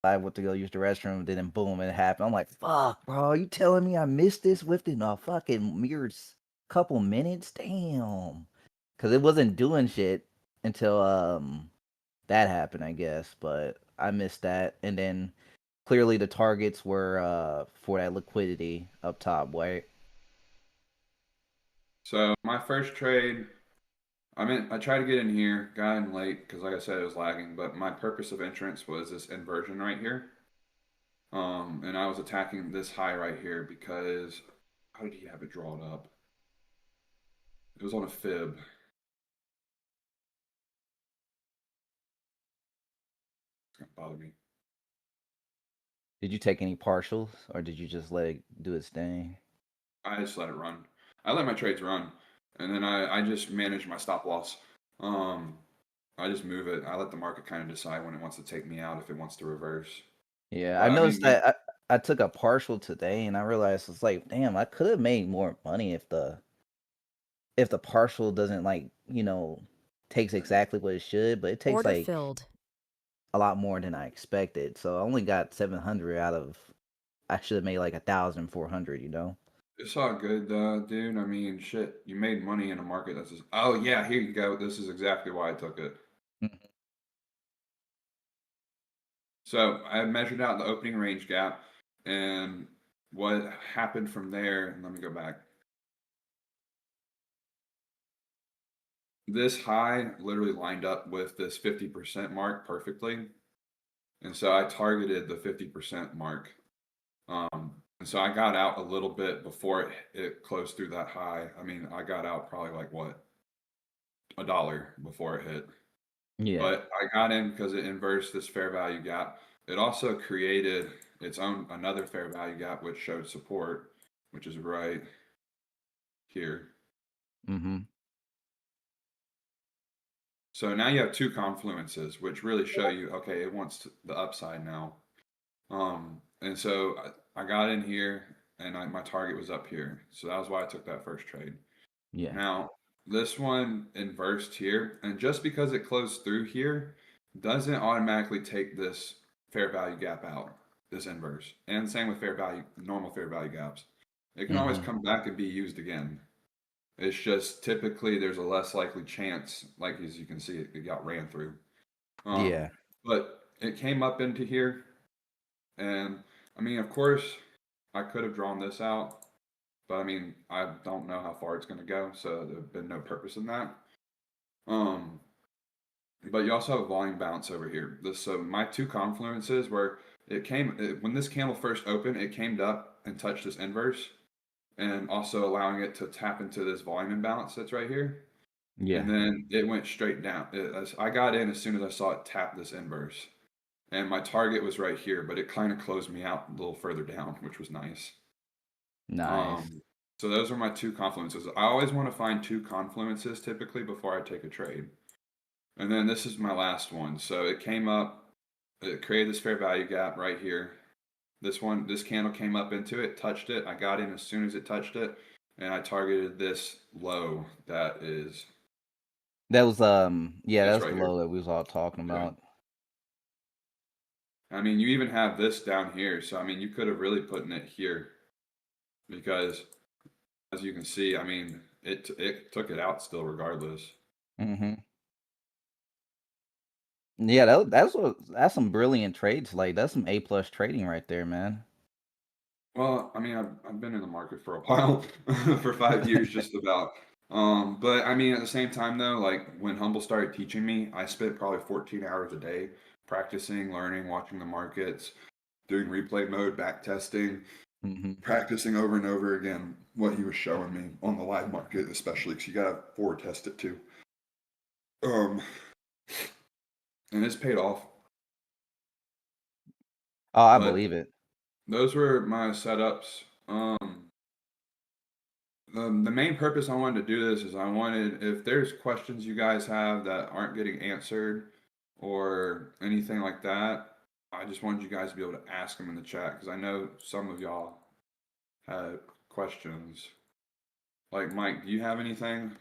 I went to go use the restroom, then boom, it happened. I'm like, fuck, bro, you telling me I missed this within a fucking mere couple minutes? Damn. Cause it wasn't doing shit until that happened, I guess. But I missed that. And then clearly the targets were for that liquidity up top, right? So my first trade, I tried to get in here, got in late because, like I said, it was lagging. But my purpose of entrance was this inversion right here. And I was attacking this high right here because how did he have it drawn up? It was on a fib. It's gonna bother me. Did you take any partials or did you just let it do its thing? I just let it run. I let my trades run, and then I just manage my stop loss. Um, I just move it. I let the market kind of decide when it wants to take me out, if it wants to reverse. Yeah, I But I noticed mean, that I took a partial today and I realized it's like, damn, I could have made more money if the partial doesn't like, takes exactly what it should, but it takes Order like filled. a lot more than I expected. So I only got 700 out of I should have made like 1,400, you know? it's all good, dude. I mean, shit, you made money in a market that's just. Oh yeah, here you go. This is exactly why I took it. Mhm. So I measured out the opening range gap, and what happened from there. Let me go back. This high literally lined up with this 50% mark perfectly. And so I targeted the 50% mark. And so I got out a little bit before it closed through that high. I mean, I got out probably like what, $1 before it hit. Yeah. But I got in because it inversed this fair value gap. It also created its own another fair value gap, which showed support, which is right here. Mhm. So now you have two confluences, which really show you, okay, it wants the upside now. And so I got in here, and my target was up here. So that was why I took that first trade. Yeah. Now, this one inversed here, and just because it closed through here doesn't automatically take this fair value gap out, this inverse. And same with fair value, normal fair value gaps. It can always Mhm. come back and be used again. It's just typically there's a less likely chance, like as you can see, it got ran through. Um, Yeah. but it came up into here, and I mean, of course, I could have drawn this out, but I mean, I don't know how far it's going to go, so there's been no purpose in that. Um, but you also have volume bounce over here. This so my two confluences where when this candle first opened, it came up and touched this inverse, and also allowing it to tap into this volume imbalance that's right here. And Yeah. then it went straight down. I got in as soon as I saw it tap this inverse, and my target was right here, but it kind of closed me out a little further down, which was nice. Nice. Um, so those are my two confluences. I always want to find two confluences typically before I take a trade. And then this is my last one. So it came up, it created this fair value gap right here. This candle came up into it, touched it. I got in as soon as it touched it, and I targeted this low that is That was yeah, that this was right the here. low that we was all talking Yeah. about. I mean, you even have this down here. So, I mean, you could have really put in it here because, as you can see, I mean, it took it out still regardless. Mhm. Yeah, that's some brilliant trades. Like that's some A plus trading right there, man. Well, I mean, I've been in the market for a while, for 5 years just about. But I mean, at the same time though, like when Humble started teaching me, I spent probably 14 hours a day practicing, learning, watching the markets, doing replay mode, back testing, Mhm. practicing over and over again what he was showing me on the live market, especially because you gotta forward test it too. Um, and it's paid off. Oh, I But believe it. those were my setups. The main purpose I wanted to do this is I wanted, if there's questions you guys have that aren't getting answered or anything like that, I just wanted you guys to be able to ask them in the chat because I know some of y'all had questions. Like, Mike, do you have anything?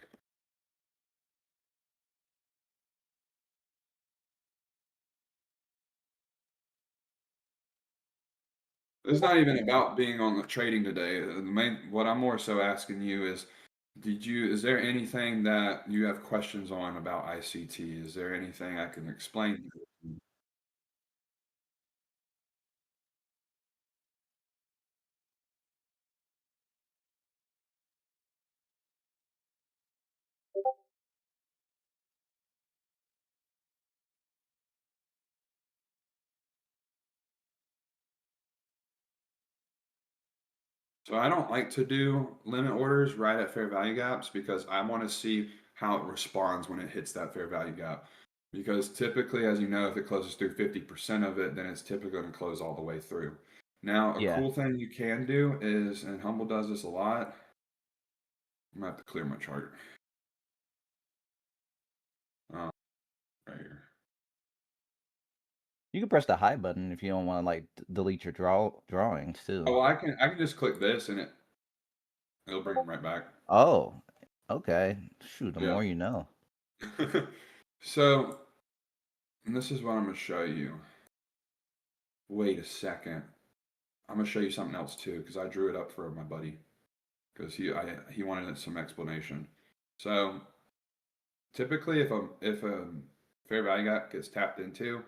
It's not even about being on the trading today. The main, what I'm more so asking you is, is there anything that you have questions on about ICT? Is there anything I can explain to you? So I don't like to do limit orders right at fair value gaps because I want to see how it responds when it hits that fair value gap. Because typically, as you know, if it closes through 50% of it, then it's typically going to close all the way through. Now, a Yeah. cool thing you can do is, and Humble does this a lot, I'm gonna have to clear my chart. Uh, right here. You can press the hide button if you don't want to like delete your drawings too. Oh, well, I can just click this and it'll bring them right back. Oh, okay. Shoot, the Yeah. more you know. So, and this is what I'm gonna show you. Wait a second. I'm gonna show you something else too because I drew it up for my buddy because he wanted some explanation. So typically, if a fair value gap gets tapped into,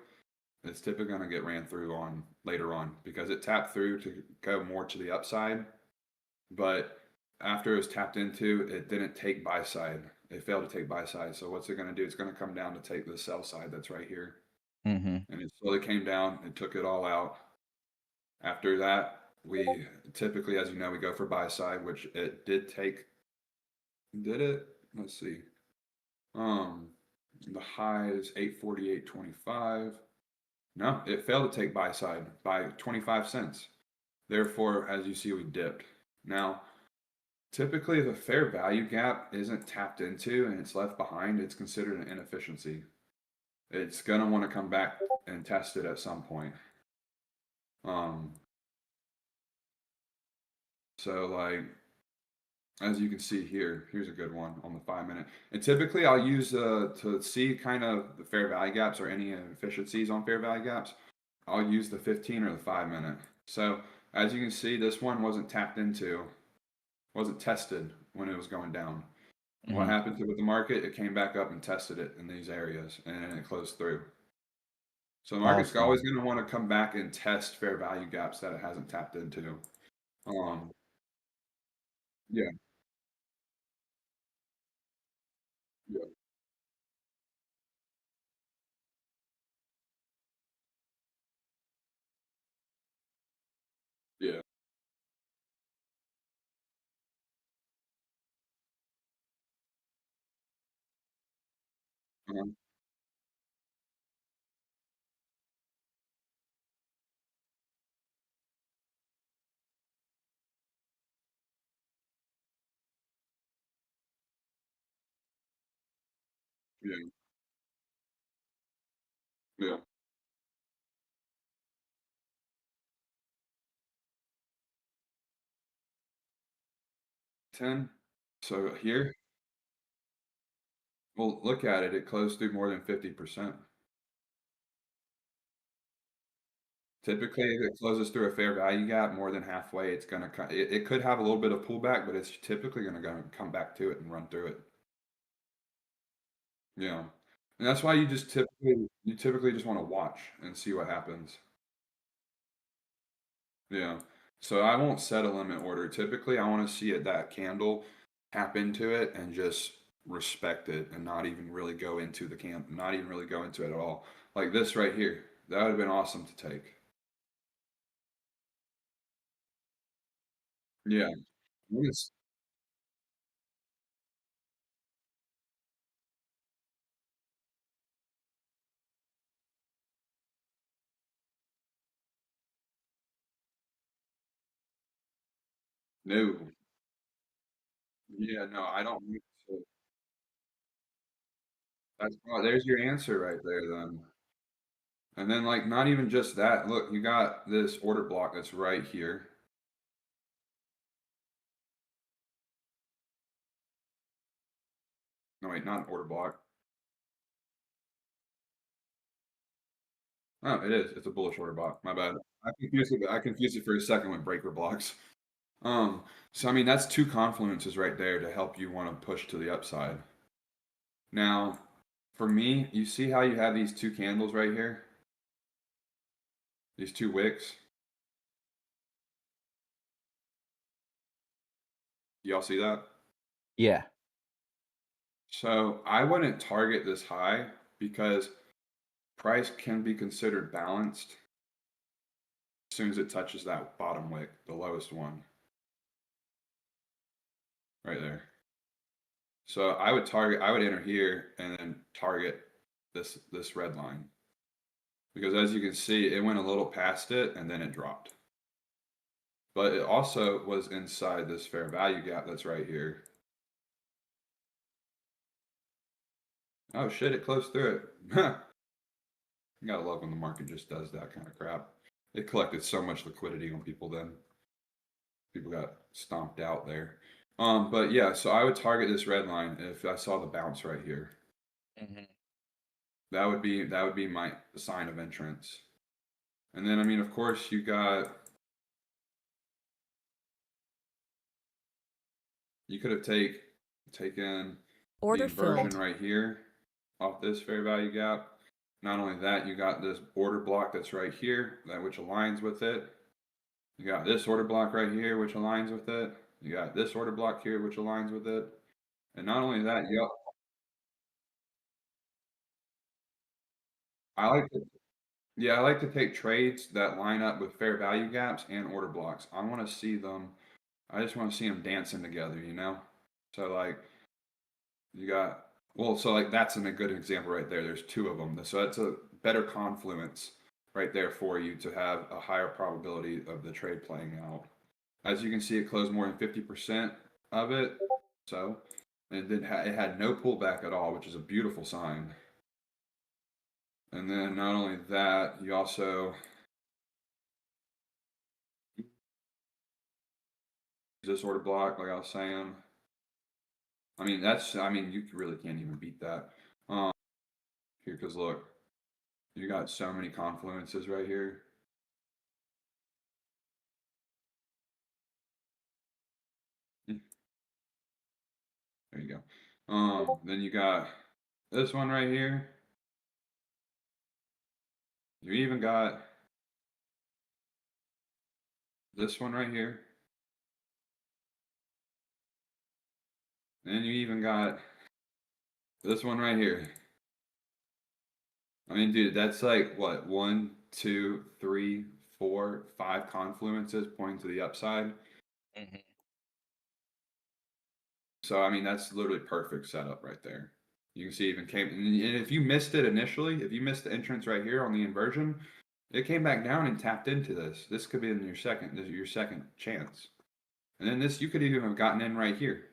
it's typically going to get ran through on later on because it tapped through to go more to the upside, but after it was tapped into, it didn't take buy side. It failed to take buy side. So what's it going to do? It's going to come down to take the sell side that's right here, Mm-hmm. and it slowly came down and took it all out. After that, we typically, as you know, we go for buy side, which it did take. Did it? Let's see. Um, the high is 848.25. No, it failed to take buy side by 25 cents. Therefore, as you see, we dipped. Now, typically, if a fair value gap isn't tapped into and it's left behind, it's considered an inefficiency. It's gonna want to come back and test it at some point. Um, so like as you can see here, here's a good one on the 5 minute. And typically, I'll use to see kind of the fair value gaps or any inefficiencies on fair value gaps. I'll use the 15 or the 5 minute. So as you can see, this one wasn't tapped into, wasn't tested when it was going down. What Mm-hmm. happened to with the market? It came back up and tested it in these areas, and then it closed through. So the market's always Awesome. going to want to come back and test fair value gaps that it hasn't tapped into. Um, yeah, yeah, yeah, um, yeah, yeah. 10. So here, well, look at it. It closed through more than 50%. Typically, if it closes through a fair value gap more than halfway, it's gonna it could have a little bit of pullback, but it's typically gonna come back to it and run through it. Yeah. And that's why you typically just want to watch and see what happens. Yeah. So I won't set a limit order. Typically, I want to see it that candle tap into it and just respect it and not even really go into not even really go into it at all. Like this right here. That would have been awesome to take. Yeah. Yes. No. Yeah, no, I don't think so. There's your answer right there then. And then like not even just that. Look, you got this order block that's right here. No, wait, not an order block. Oh, it is. It's a bullish order block. My bad. I confused it for a second with breaker blocks. So I mean that's two confluences right there to help you want to push to the upside. Now, for me, you see how you have these two candles right here? These two wicks? Y'all see that? Yeah. So I wouldn't target this high because price can be considered balanced as soon as it touches that bottom wick, the lowest one, right there. So I would enter here and then target this red line. Because as you can see, it went a little past it and then it dropped. But it also was inside this fair value gap that's right here. Oh shit, it closed through it. You gotta love when the market just does that kind of crap. It collected so much liquidity on people then. People got stomped out there. But yeah, so I would target this red line if I saw the bounce right here. Mm-hmm. That would be my sign of entrance. And then I mean, of course, you could have taken the Order inversion filled. right here off this fair value gap. Not only that, you got this order block that's right here, that which aligns with it. You got this order block right here, which aligns with it. You got this order block here, which aligns with it. And not only that, I like to, yeah, I like to take trades that line up with fair value gaps and order blocks. I want to see them. I just want to see them dancing together, you know. So like you got so like that's a good example right there. There's two of them. So that's a better confluence right there for you to have a higher probability of the trade playing out. As you can see, it closed more than 50% of it. So, and then it had no pullback at all, which is a beautiful sign. And then not only that, you also use this order block, like I was saying. I mean, you really can't even beat that. Um, Here, because look, you got so many confluences right here. There you go. Then you got this one right here. You even got this one right here. And you even got this one right here. I mean, dude, that's like what, one, two, three, four, five confluences pointing to the upside. Mm-hmm. So, I mean, that's literally perfect setup right there. You can see even came, and if you missed it initially, if you missed the entrance right here on the inversion, it came back down and tapped into this. This could be in your second chance. And then you could even have gotten in right here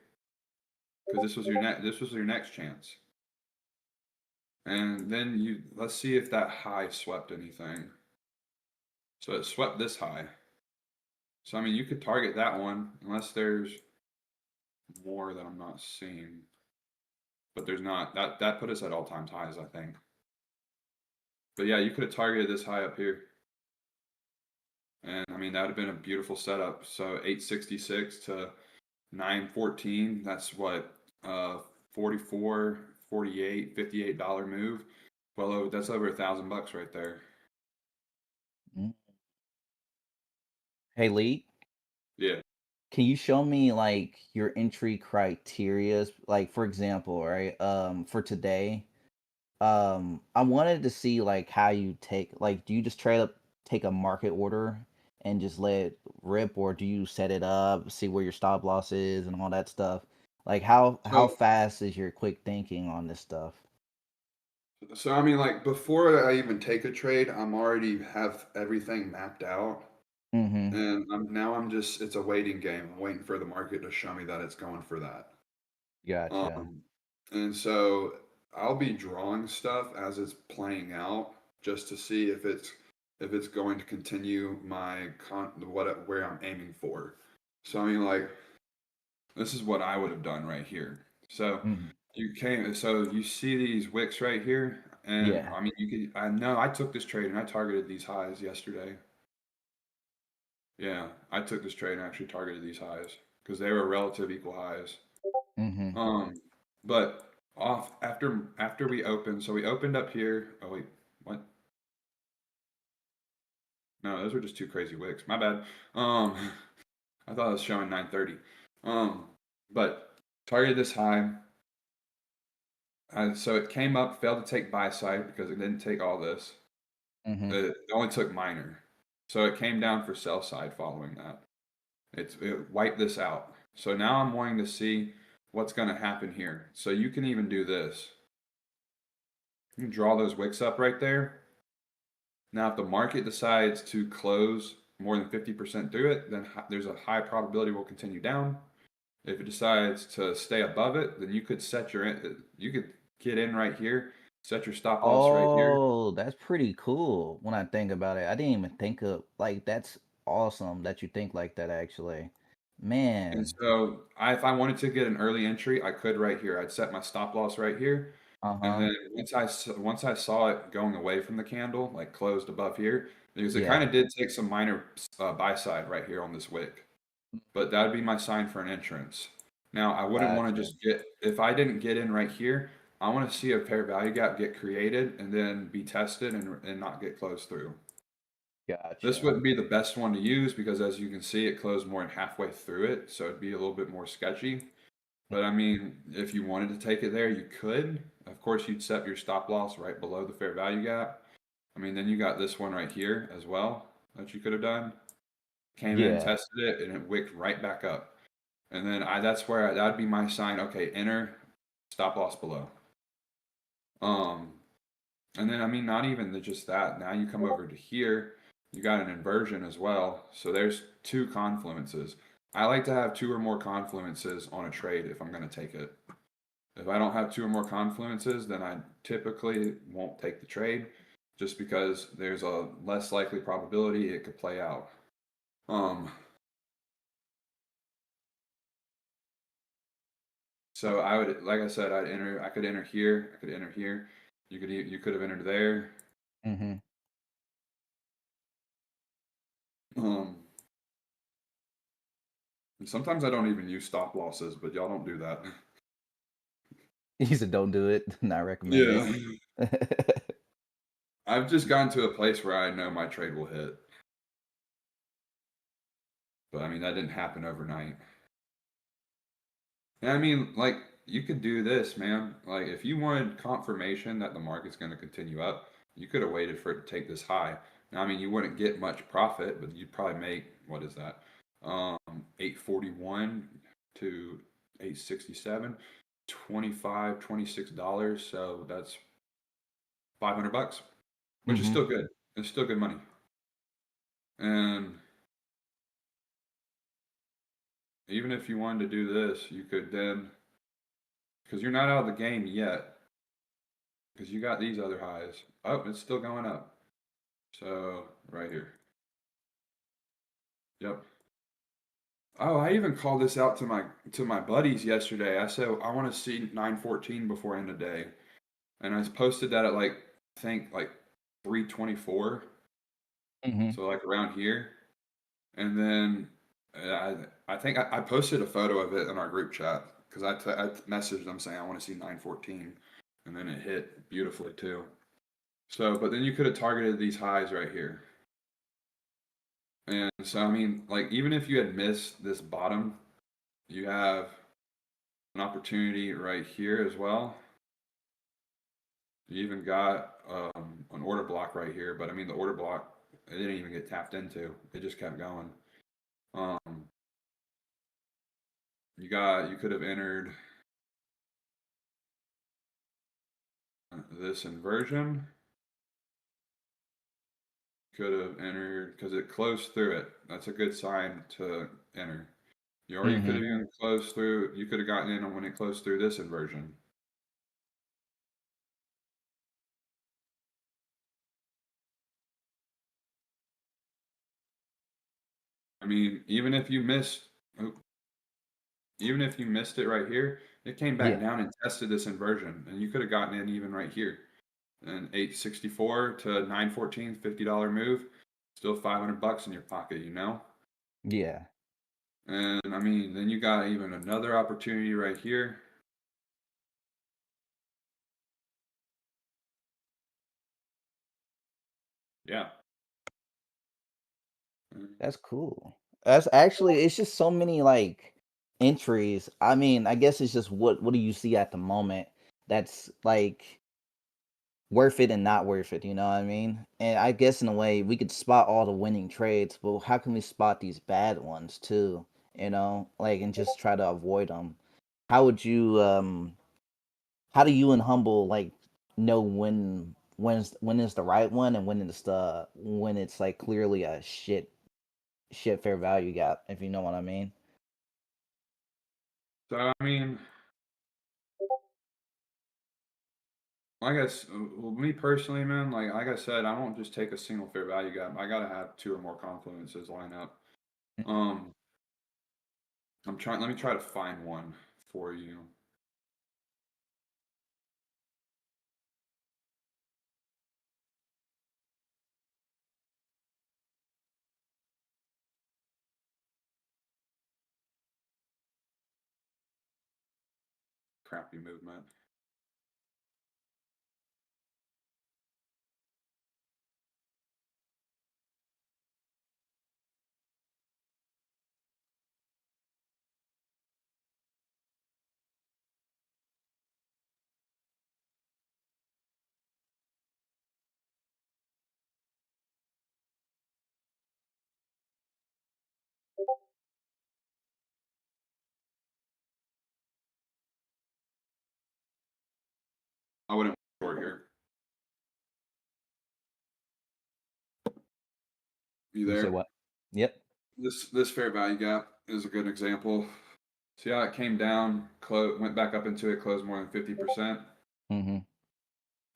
because this was your next chance. And then let's see if that high swept anything. So it swept this high. So I mean, you could target that one unless there's more that I'm not seeing. But there's not. That put us at all-time highs, I think. But yeah, you could have targeted this high up here. And I mean, that would have been a beautiful setup. So 866 to 914, that's what 44, 48, $58 move. Well, that's over $1,000 right there. Mm. Hey, Lee, Yeah. can you show me like your entry criteria? Like, for example, right? For today, I wanted to see like how you do you just take a market order and just let it rip, or do you set it up, see where your stop loss is and all that stuff? Like how So fast is your quick thinking on this stuff? So I mean, like before I even take a trade, I'm already have everything mapped out, Mm-hmm. and I'm just it's a waiting game. I'm waiting for the market to show me that it's going for that. Gotcha. Um, and so I'll be drawing stuff as it's playing out just to see if it's going to continue where I'm aiming for. So I mean, like this is what I would have done right here. So Mm-hmm. so you see these wicks right here. And Yeah. I mean, I know I took this trade and I targeted these highs yesterday. Yeah, I took this trade and actually targeted these highs because they were relative equal highs. Mm-hmm. Um, but off after we opened, so we opened up here. Oh wait, what? No, those were just two crazy wicks. My bad. Um, I thought it was showing 930. Um, but targeted this high. So it came up, failed to take buy side because it didn't take all this. Mm-hmm. It only took minor. So it came down for sell side following that. It wiped this out. So now I'm wanting to see what's going to happen here. So you can even do this. You can draw those wicks up right there. Now, if the market decides to close more than 50% through it, then there's a high probability we'll continue down. If it decides to stay above it, then you could you could get in right here, set your stop loss right here. Oh, that's pretty cool when I think about it. I didn't even think of like that's awesome that you think like that actually. And Man. so if I wanted to get an early entry, I could right here. I'd set my stop loss right here. And Uh-huh. then once I saw it going away from the candle, like closed above here, because it kind Yeah. of did take some minor buy side right here on this wick, but that would be my sign for an entrance. Now I wouldn't want to Gotcha. just get if I didn't get in right here. I want to see a fair value gap get created and then be tested and not get closed through. This Gotcha. wouldn't be the best one to use because as you can see, it closed more than halfway through it, so it'd be a little bit more sketchy. But I mean, if you wanted to take it there, you could. Of course, you'd set your stop loss right below the fair value gap. I mean, then you got this one right here as well that you could have done. Came in, Yeah. tested it, and it wicked right back up. And then that's where that'd be my sign. Okay, enter, stop loss below. Um, and then I mean, not even just that. Now you come over to here, you got an inversion as well. So there's two confluences. I like to have two or more confluences on a trade if I'm going to take it. If I don't have two or more confluences, then I typically won't take the trade just because there's a less likely probability it could play out. Um, so I would, like I said, I could enter here, I could enter here. You could have entered there. Mm-hmm. Um, and sometimes I don't even use stop losses, but y'all don't do that. He said don't do it. Not recommended. Yeah. I've just gotten to a place where I know my trade will hit. But I mean, that didn't happen overnight. And I mean, like, you could do this, man. Like, if you wanted confirmation that the market's going to continue up, you could have waited for it to take this high. Now, I mean, you wouldn't get much profit, but you'd probably make, what is that? 841 to 867, 25, $26. So that's $500, which is Mm-hmm. still good. It's still good money. And even if you wanted to do this, you could then, because you're not out of the game yet, because you got these other highs. Oh, it's still going up. So right here. Yep. Oh, I even called this out to my buddies yesterday. I said I want to see 914 before end of day, and I posted that at like I think like 324, Mm-hmm. so like around here. And then I think I posted a photo of it in our group chat because I messaged them saying I want to see 914, and then it hit beautifully too. So, but then you could have targeted these highs right here. And so, I mean, like, even if you had missed this bottom, you have an opportunity right here as well. You even got an order block right here, but I mean, the order block, it didn't even get tapped into. It just kept going. Um, you could have entered this inversion. Could have entered because it closed through it. That's a good sign to enter. You could Mm-hmm. have even closed through. You could have gotten in on when it closed through this inversion. I mean, even if you missed it right here, it came back Yeah. down and tested this inversion, and you could have gotten in even right here. an 864 to 914, $50 move, still $500 in your pocket, you know? Yeah, And I mean, then you got even another opportunity right here. Yeah. that's cool. That's actually it's just so many like entries. I mean, I guess it's just what do you see at the moment that's like worth it and not worth it, you know what I mean? And I guess in a way we could spot all the winning trades, but how can we spot these bad ones too? You know, like and just try to avoid them. How would you how do you and Humble like know when is the right one and when it's like clearly a shit fair value gap, if you know what I mean? So, I mean, I guess, well, me personally, man, like I said, I won't just take a single fair value gap. I gotta have two or more confluences line up. Um, let me try to find one for you. Crappy movement. I wouldn't short here. You You say there? what? Yep. This fair value gap is a good example. See how it came down, went back up into it, closed more than 50%. Mm-hmm.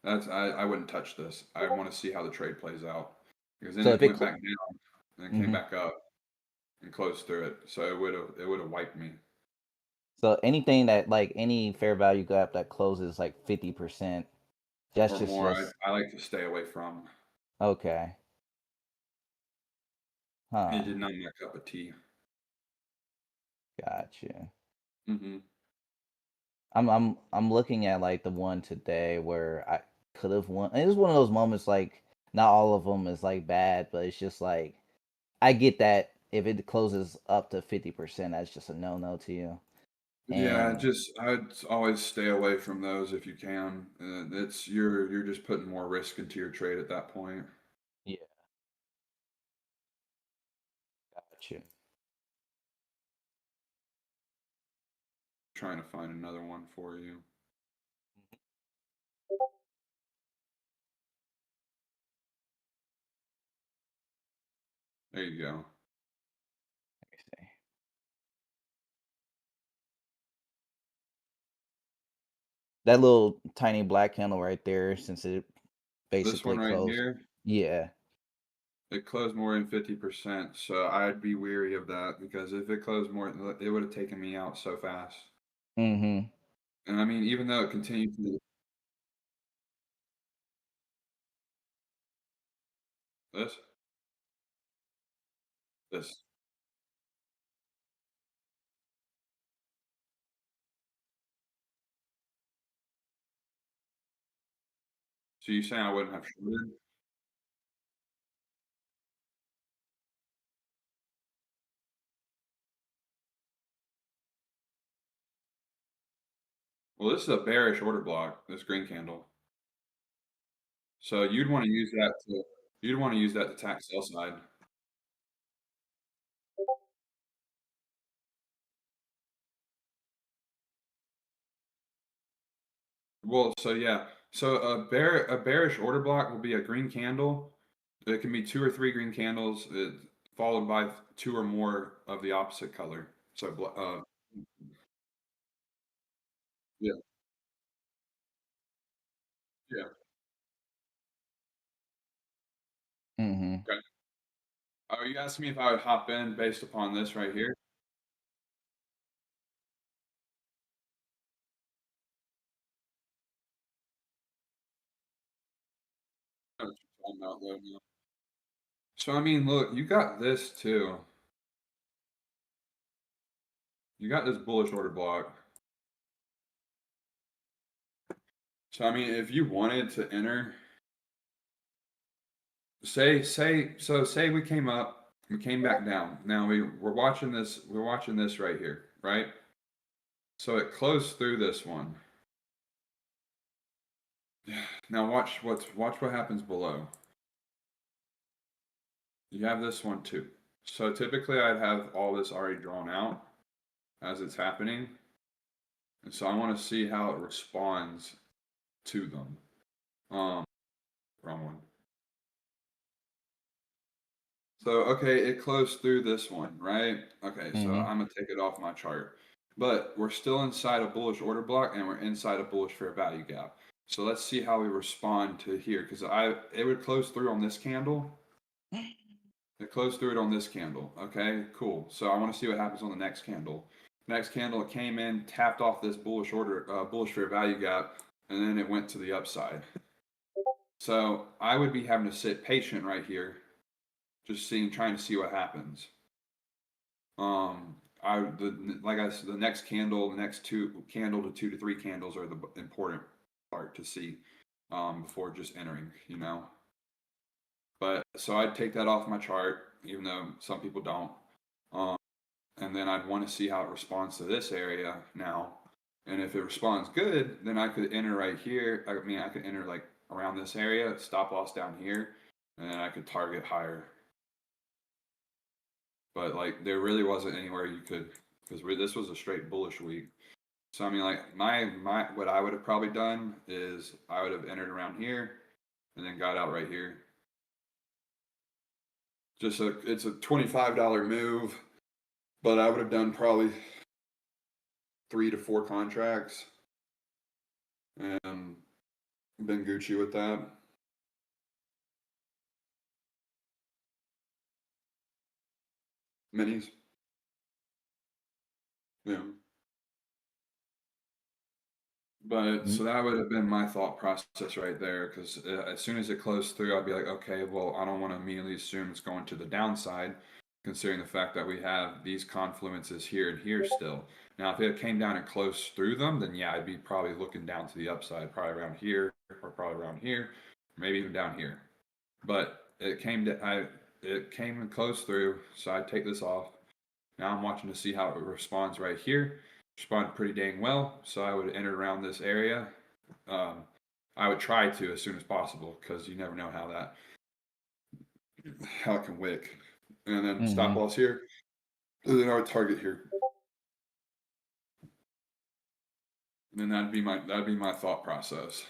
I wouldn't touch this. I want to see how the trade plays out because then So if it it went back down and then came mm-hmm. back up and closed through it. So it would have wiped me So anything that like any fair value gap that closes like 50%, that's or just more. just I like to stay away from. okay. It Huh. did not my cup of tea. Gotcha. Hmm. I'm looking at like the one today where I could have won. And it's one of those moments like not all of them is like bad, but it's just like I get that if it closes up to 50%, that's just a no to you. Yeah, And just I'd always stay away from those if you can. It's you're just putting more risk into your trade at that point. yeah, gotcha. Trying to find another one for you. There you go. Let me see. That little tiny black candle right there, since it This one basically right closed. here, Yeah. it closed more than 50%, so I'd be weary of that because if it closed more, it would have taken me out so fast. Mm-hmm. And I mean, even though it continued to this, this. So you saying I wouldn't have shorted? Well, this is a bearish order block, this green candle. So you'd want to use that to tack sell side. Well, so yeah. So a bearish order block will be a green candle. It can be two or three green candles, followed by two or more of the opposite color. So yeah, yeah. Mm-hmm. Okay. Are you asking me if I would hop in based upon this right here? now. So I mean, look, you got this too. You got this bullish order block. So I mean, if you wanted to enter, say we came up, we came back down. Now we're watching this. We're watching this right here, right? So it closed through this one. Now watch what happens below. You have this one too. So typically I'd have all this already drawn out as it's happening. And so I want to see how it responds to them. Wrong one. So okay, it closed through this one, right? Okay, so Mm-hmm. I'm gonna take it off my chart. But we're still inside a bullish order block and we're inside a bullish fair value gap. So let's see how we respond to here because it would close through on this candle. It closed through it on this candle. Okay, cool. So I want to see what happens on the next candle. Next candle, it came in, tapped off this bullish fair value gap, and then it went to the upside. So I would be having to sit patient right here, just trying to see what happens. Like I said, the next candle, the next to 2 to 3 candles are the important part to see before just entering, you know. But so I'd take that off my chart, even though some people don't. Um, and then I'd want to see how it responds to this area now. And if it responds good, then I could enter right here. I mean, I could enter like around this area, stop loss down here, and then I could target higher. But like, there really wasn't anywhere you could, because this was a straight bullish week. So I mean, like my what I would have probably done is I would have entered around here, and then got out right here. It's a $25 move, but I would have done probably 3 to 4 contracts and been Gucci with that. Minis. Yeah. But Mm-hmm. so that would have been my thought process right there. Because as soon as it closed through, I'd be like, okay, well, I don't want to immediately assume it's going to the downside, considering the fact that we have these confluences here and here still. Now, if it came down and closed through them, then yeah, I'd be probably looking down to the upside, probably around here, or probably around here, maybe even down here. But it came and closed through, so I'd take this off. Now I'm watching to see how it responds right here. Responded pretty dang well, so I would enter around this area. Um, I would try to as soon as possible because you never know how it can wick. And then stop Mm-hmm. loss here, and then I would target here. And then that'd be my thought process.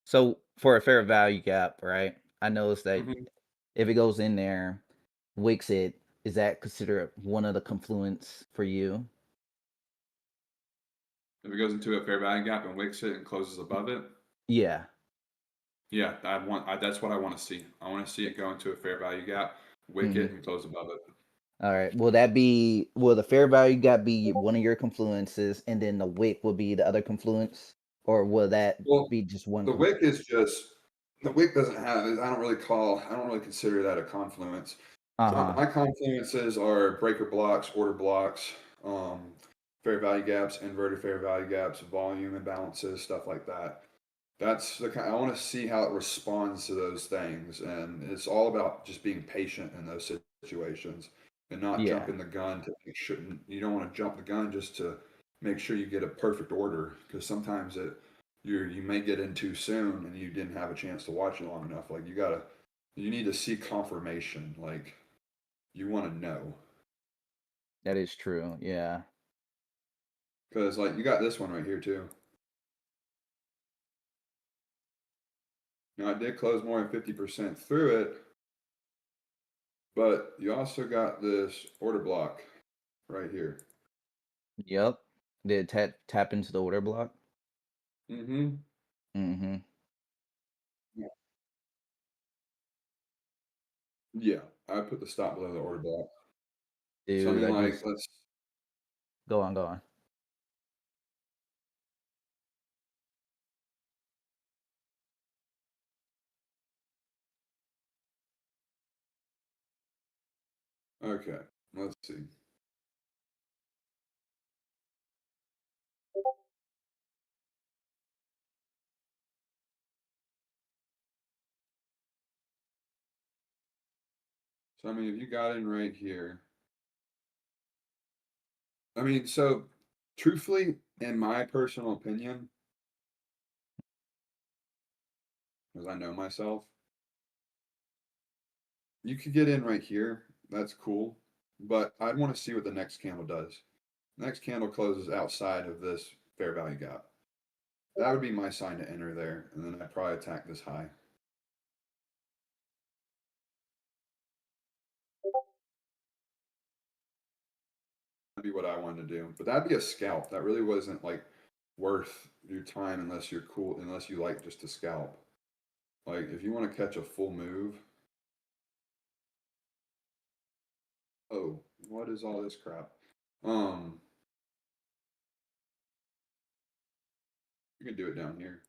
So for a fair value gap, right? I noticed that Mm-hmm. if it goes in there, wicks it, is that considered one of the confluence for you? If it goes into a fair value gap and wicks it and closes above it, Yeah. yeah, that's what I want to see. I want to see it go into a fair value gap, wick Mm-hmm. it, and close above it. All right. Will the fair value gap be one of your confluences and then the wick will be the other confluence? Or will that Well, be just one the wick is just the wick doesn't have. I don't really consider that a confluence. So Uh-huh. my confluences are breaker blocks, order blocks, um, fair value gaps, inverted fair value gaps, volume imbalances, stuff like that. That's the kind I want to see how it responds to those things, and it's all about just being patient in those situations and not Yeah. jumping the gun to make sure you don't want to jump the gun just to make sure you get a perfect order because sometimes you may get in too soon and you didn't have a chance to watch it long enough. Like you need to see confirmation. Like you want to know That is true. Yeah. because like you got this one right here too. Now I did close more than 50% through it, but you also got this order block right here. Yep. Did it tap into the order block? Mm-hmm. Mm-hmm. Yeah, I put the stop below the order block. So I Dude, mean, I like, just let's. go on, go on. Okay, let's see. So I mean, if you got in right here, I mean, so truthfully, in my personal opinion, because I know myself, you could get in right here. That's cool, but I'd want to see what the next candle does. Next candle closes outside of this fair value gap. That would be my sign to enter there, and then I'd probably attack this high. That'd be what I wanted to do. But that'd be a scalp. That really wasn't like worth your time unless you're cool, unless you like just to scalp. Like if you want to catch a full move, oh, what is all this crap? Um, you can do it down here.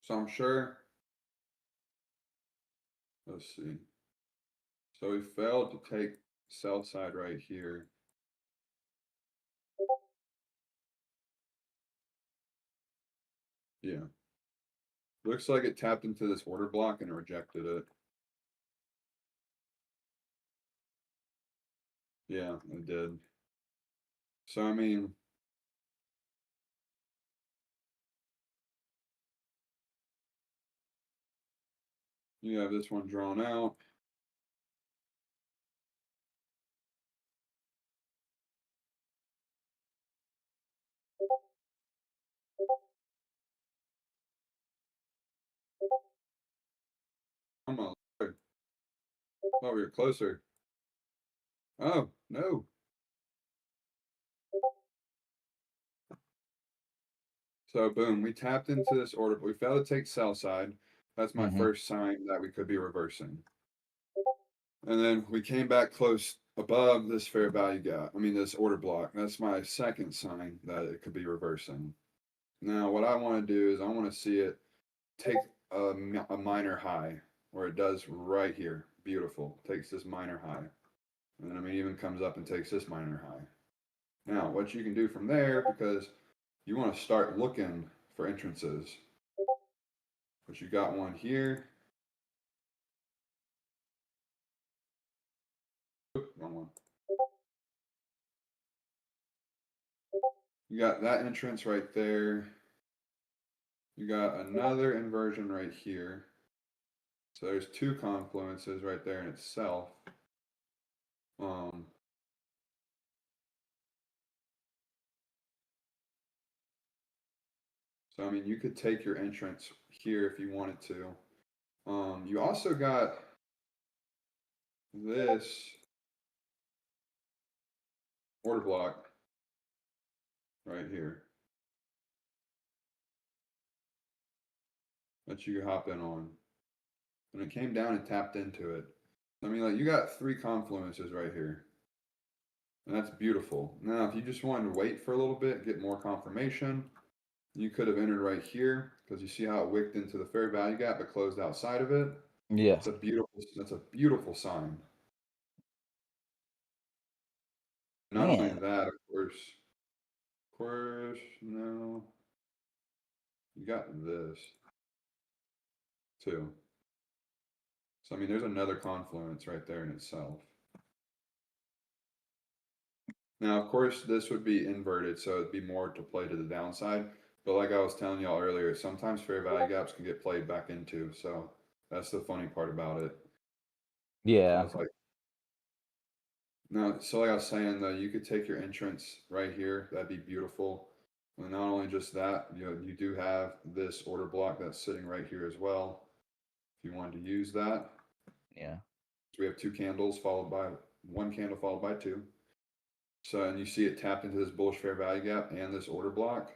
So I'm sure. Let's see. So we failed to take sell side right here. Yeah. Looks like it tapped into this order block and rejected it. Yeah, it did. So I mean, you have this one drawn out. Come on. Oh, we were closer. Oh, no. So boom, we tapped into this order, but we failed to take sell side. That's my Mm-hmm. first sign that we could be reversing. And then we came back close above this fair value gap. I mean, this order block. That's my second sign that it could be reversing. Now, what I want to do is I want to see it take a minor high, where it does right here. Beautiful. Takes this minor high. And then I mean, even comes up and takes this minor high. Now, what you can do from there, because you want to start looking for entrances. But you got one here. Oop, wrong one. You got that entrance right there. You got another inversion right here. So there's two confluences right there in itself. Um, so I mean, you could take your entrance here if you wanted to. You also got this order block right here that you could hop in on. And it came down and tapped into it. I mean, like you got three confluences right here. And that's beautiful. Now, if you just wanted to wait for a little bit, get more confirmation, you could have entered right here because you see how it wicked into the fair value gap but closed outside of it. Yeah. That's a beautiful sign. Not only Man. that, of course, no, you got this too. So I mean, there's another confluence right there in itself. Now, of course, this would be inverted, so it'd be more to play to the downside. But like I was telling y'all earlier, sometimes fair value gaps can get played back into. So that's the funny part about it. So Yeah. it's like now, so like I was saying though, you could take your entrance right here. That'd be beautiful. And not only just that, you do have this order block that's sitting right here as well. If you wanted to use that, Yeah. so we have two candles followed by one candle followed by two. So and you see it tapped into this bullish fair value gap and this order block.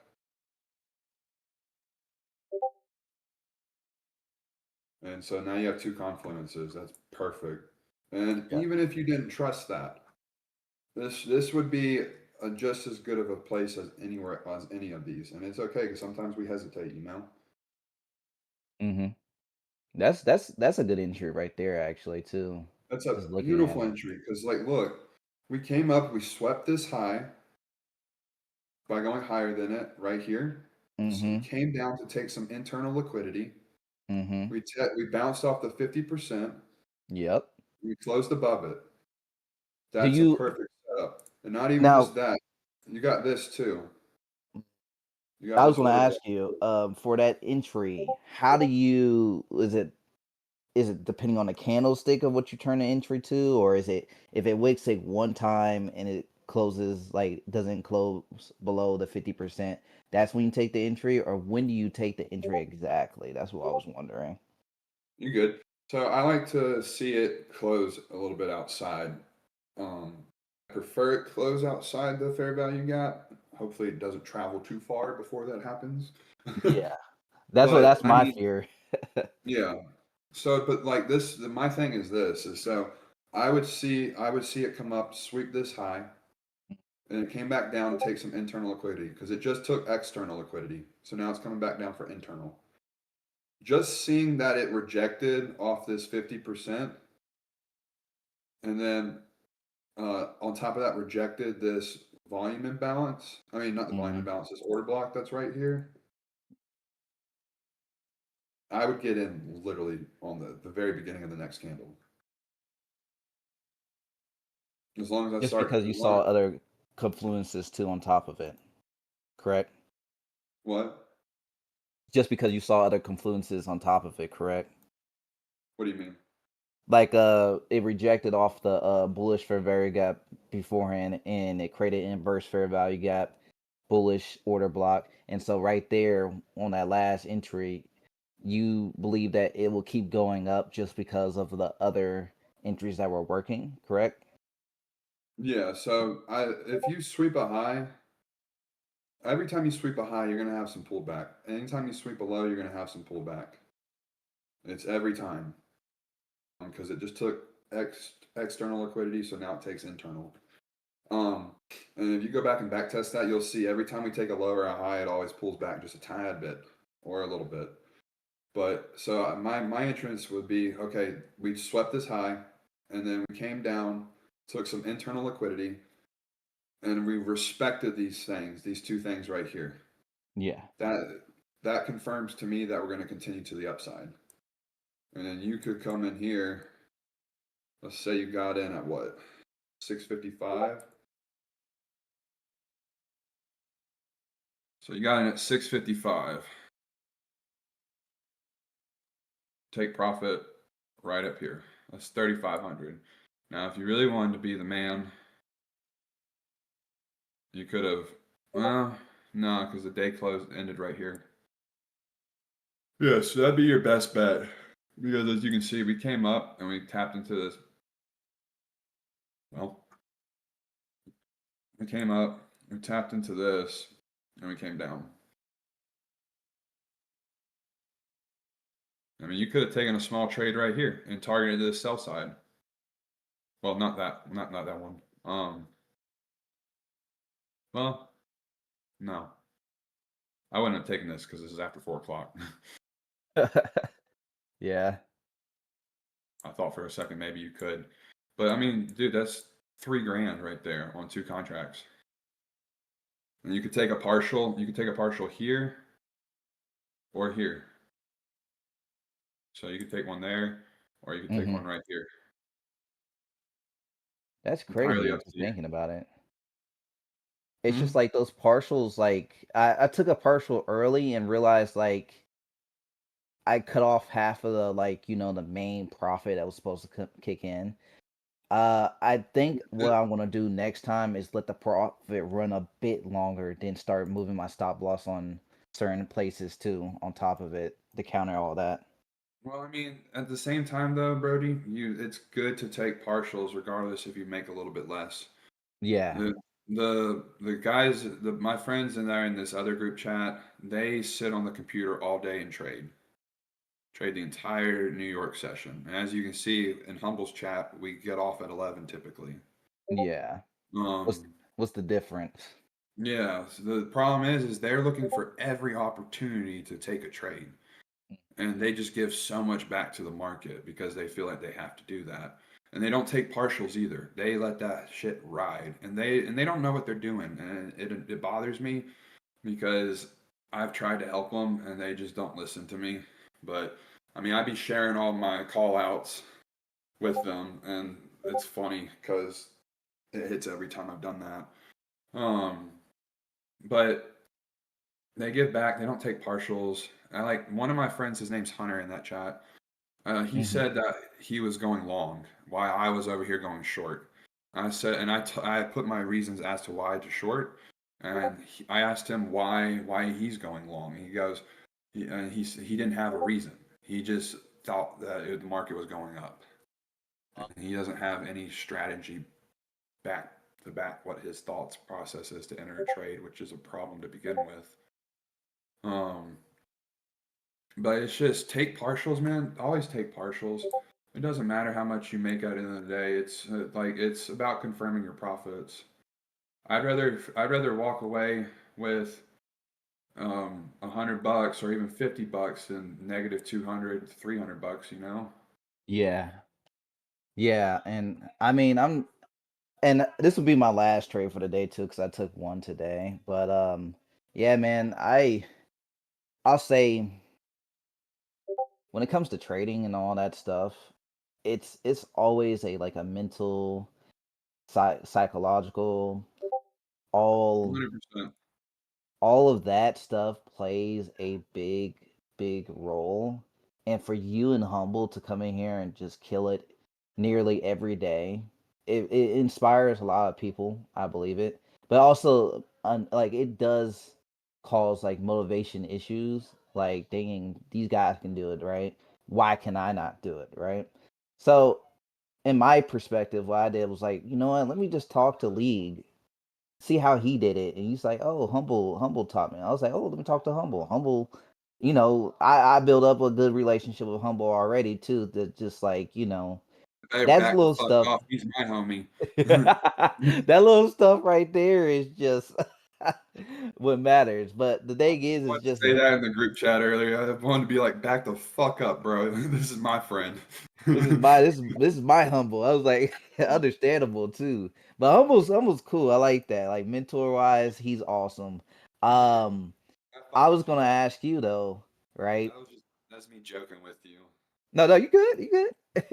And so now you have two confluences. That's perfect. And Yeah. even if you didn't trust that, this would be just as good of a place as anywhere as any of these. And it's okay because sometimes we hesitate, you know. Mm-hmm. That's a good entry right there, actually, too. That's a Just looking at beautiful it. entry because, like, look, we came up, we swept this high by going higher than it right here. So we Mm-hmm. came down to take some internal liquidity. Mm-hmm. We bounced off the 50%. Yep. We closed above it. Do That's a you perfect setup. And not even just now? that, you got this too. You got I was this going to order ask book. you, for that entry, how do you? Is it depending on the candlestick of what you turn the entry to, or is it if it wicks like one time and it closes like doesn't close below the 50%, that's when you take the entry, or when do you take the entry exactly? That's what I was wondering. You good? So I like to see it close a little bit outside. I prefer it close outside the fair value gap. Hopefully, it doesn't travel too far before that happens. Yeah, But that's I my mean, fear. yeah. So, but like this, my thing is this: is so I would see it come up, sweep this high, and it came back down to take some internal liquidity because it just took external liquidity. So now it's coming back down for internal. Just seeing that it rejected off this 50%, and then on top of that, rejected this volume imbalance. I mean, not the volume Hmm. imbalance, this order block that's right here. I would get in literally on the very beginning of the next candle. As long as I Just start, because you as long saw as, other confluences too on top of it, correct? what? Just because you saw other confluences on top of it, correct? What do you mean? Like it rejected off the bullish fair value gap beforehand and it created inverse fair value gap, bullish order block. And so right there on that last entry, you believe that it will keep going up just because of the other entries that were working, correct? Yeah. So if you sweep a high, every time you sweep a high, you're gonna have some pullback. Anytime you sweep a low, you're gonna have some pullback. It's every time because it just took external liquidity, so now it takes internal. Um, and if you go back and back test that, you'll see every time we take a low or a high, it always pulls back just a tad bit or a little bit. But so my entrance would be okay. We swept this high, and then we came down, took some internal liquidity, and we respected these things, these two things right here. Yeah. That confirms to me that we're going to continue to the upside. And then you could come in here. Let's say you got in at what 655. So you got in at 655. Take profit right up here. That's 3,500. Now, if you really wanted to be the man, you could have. Well, no, because the day closed ended right here. Yeah, so that'd be your best bet. Because as you can see, we came up and we tapped into this. Well, we came up, we tapped into this, and we came down. I mean, you could have taken a small trade right here and targeted the sell side. Well, not that one. Well, no, I wouldn't have taken this because this is after 4 o'clock. Yeah. I thought for a second maybe you could, but I mean, dude, that's 3 grand right there on 2 contracts. And you could take a partial. You could take a partial here or here. So you could take one there, or you could take one Hmm. right here. That's Entirely crazy up just to you. thinking about it. It's just Hmm? like those partials, like I took a partial early and realized like I cut off half of the like the main profit that was supposed to kick in. I think what I'm gonna do next time is let the profit run a bit longer, then start moving my stop loss on certain places too, on top of it to counter all that. Well, I mean, at the same time though, Brody, it's good to take partials regardless if you make a little bit less. Yeah, The guys, my friends in there in this other group chat, they sit on the computer all day and trade the entire New York session. And as you can see in Humble's chat, we get off at 11 typically. yeah. What's Um, what's the difference? yeah, so the problem is they're looking for every opportunity to take a trade. and they just give so much back to the market because they feel like they have to do that. And they don't take partials either. They let that shit ride, and they don't know what they're doing, and it bothers me because I've tried to help them and they just don't listen to me. But I mean, I'd be sharing all my call outs with them, and it's funny because it hits every time I've done that. But they give back. They don't take partials. I like one of my friends. His name's Hunter in that chat. He Hmm. said that he was going long while I was over here going short. I said, and I put my reasons as to why to short, and I asked him why he's going long. He goes, he didn't have a reason. He just thought that the market was going up, and he doesn't have any strategy back to back what his thoughts process is to enter a trade, which is a problem to begin with. Um, but it's just take partials, man. Always take partials. It doesn't matter how much you make at the end of the day. It's like it's about confirming your profits. I'd rather walk away with $100 or even $50 than negative 200, $300. You know. Yeah, yeah, and I mean, and this will be my last trade for the day too, because I took one today. But yeah, man, I'll say when it comes to trading and all that stuff, it's always a like a mental, psychological, all 100%. all of that stuff plays a big role. And for you and Humble to come in here and just kill it nearly every day, it inspires a lot of people. I believe it, but also like it does cause like motivation issues. Like, dang, these guys can do it, right? Why can I not do it, right? So in my perspective, what I did was like, you know what? Let me just talk to League, see how he did it. And he's like, oh, Humble taught me. I was like, oh, let me talk to Humble. Humble, I built up a good relationship with Humble already too. That just like, Hey, that's back the little fuck stuff. off. He's my homie. That little stuff right there is just what matters. But the thing is I wanted to just say that in the group chat earlier. I wanted to be like, back the fuck up, bro. This is my friend. this is my Humble. I was like, understandable too. But Humble's cool. I like that. Like, mentor wise, he's awesome. Um, Have I fun was with gonna him. ask you though, right? That's me joking with you. No, you good, you good.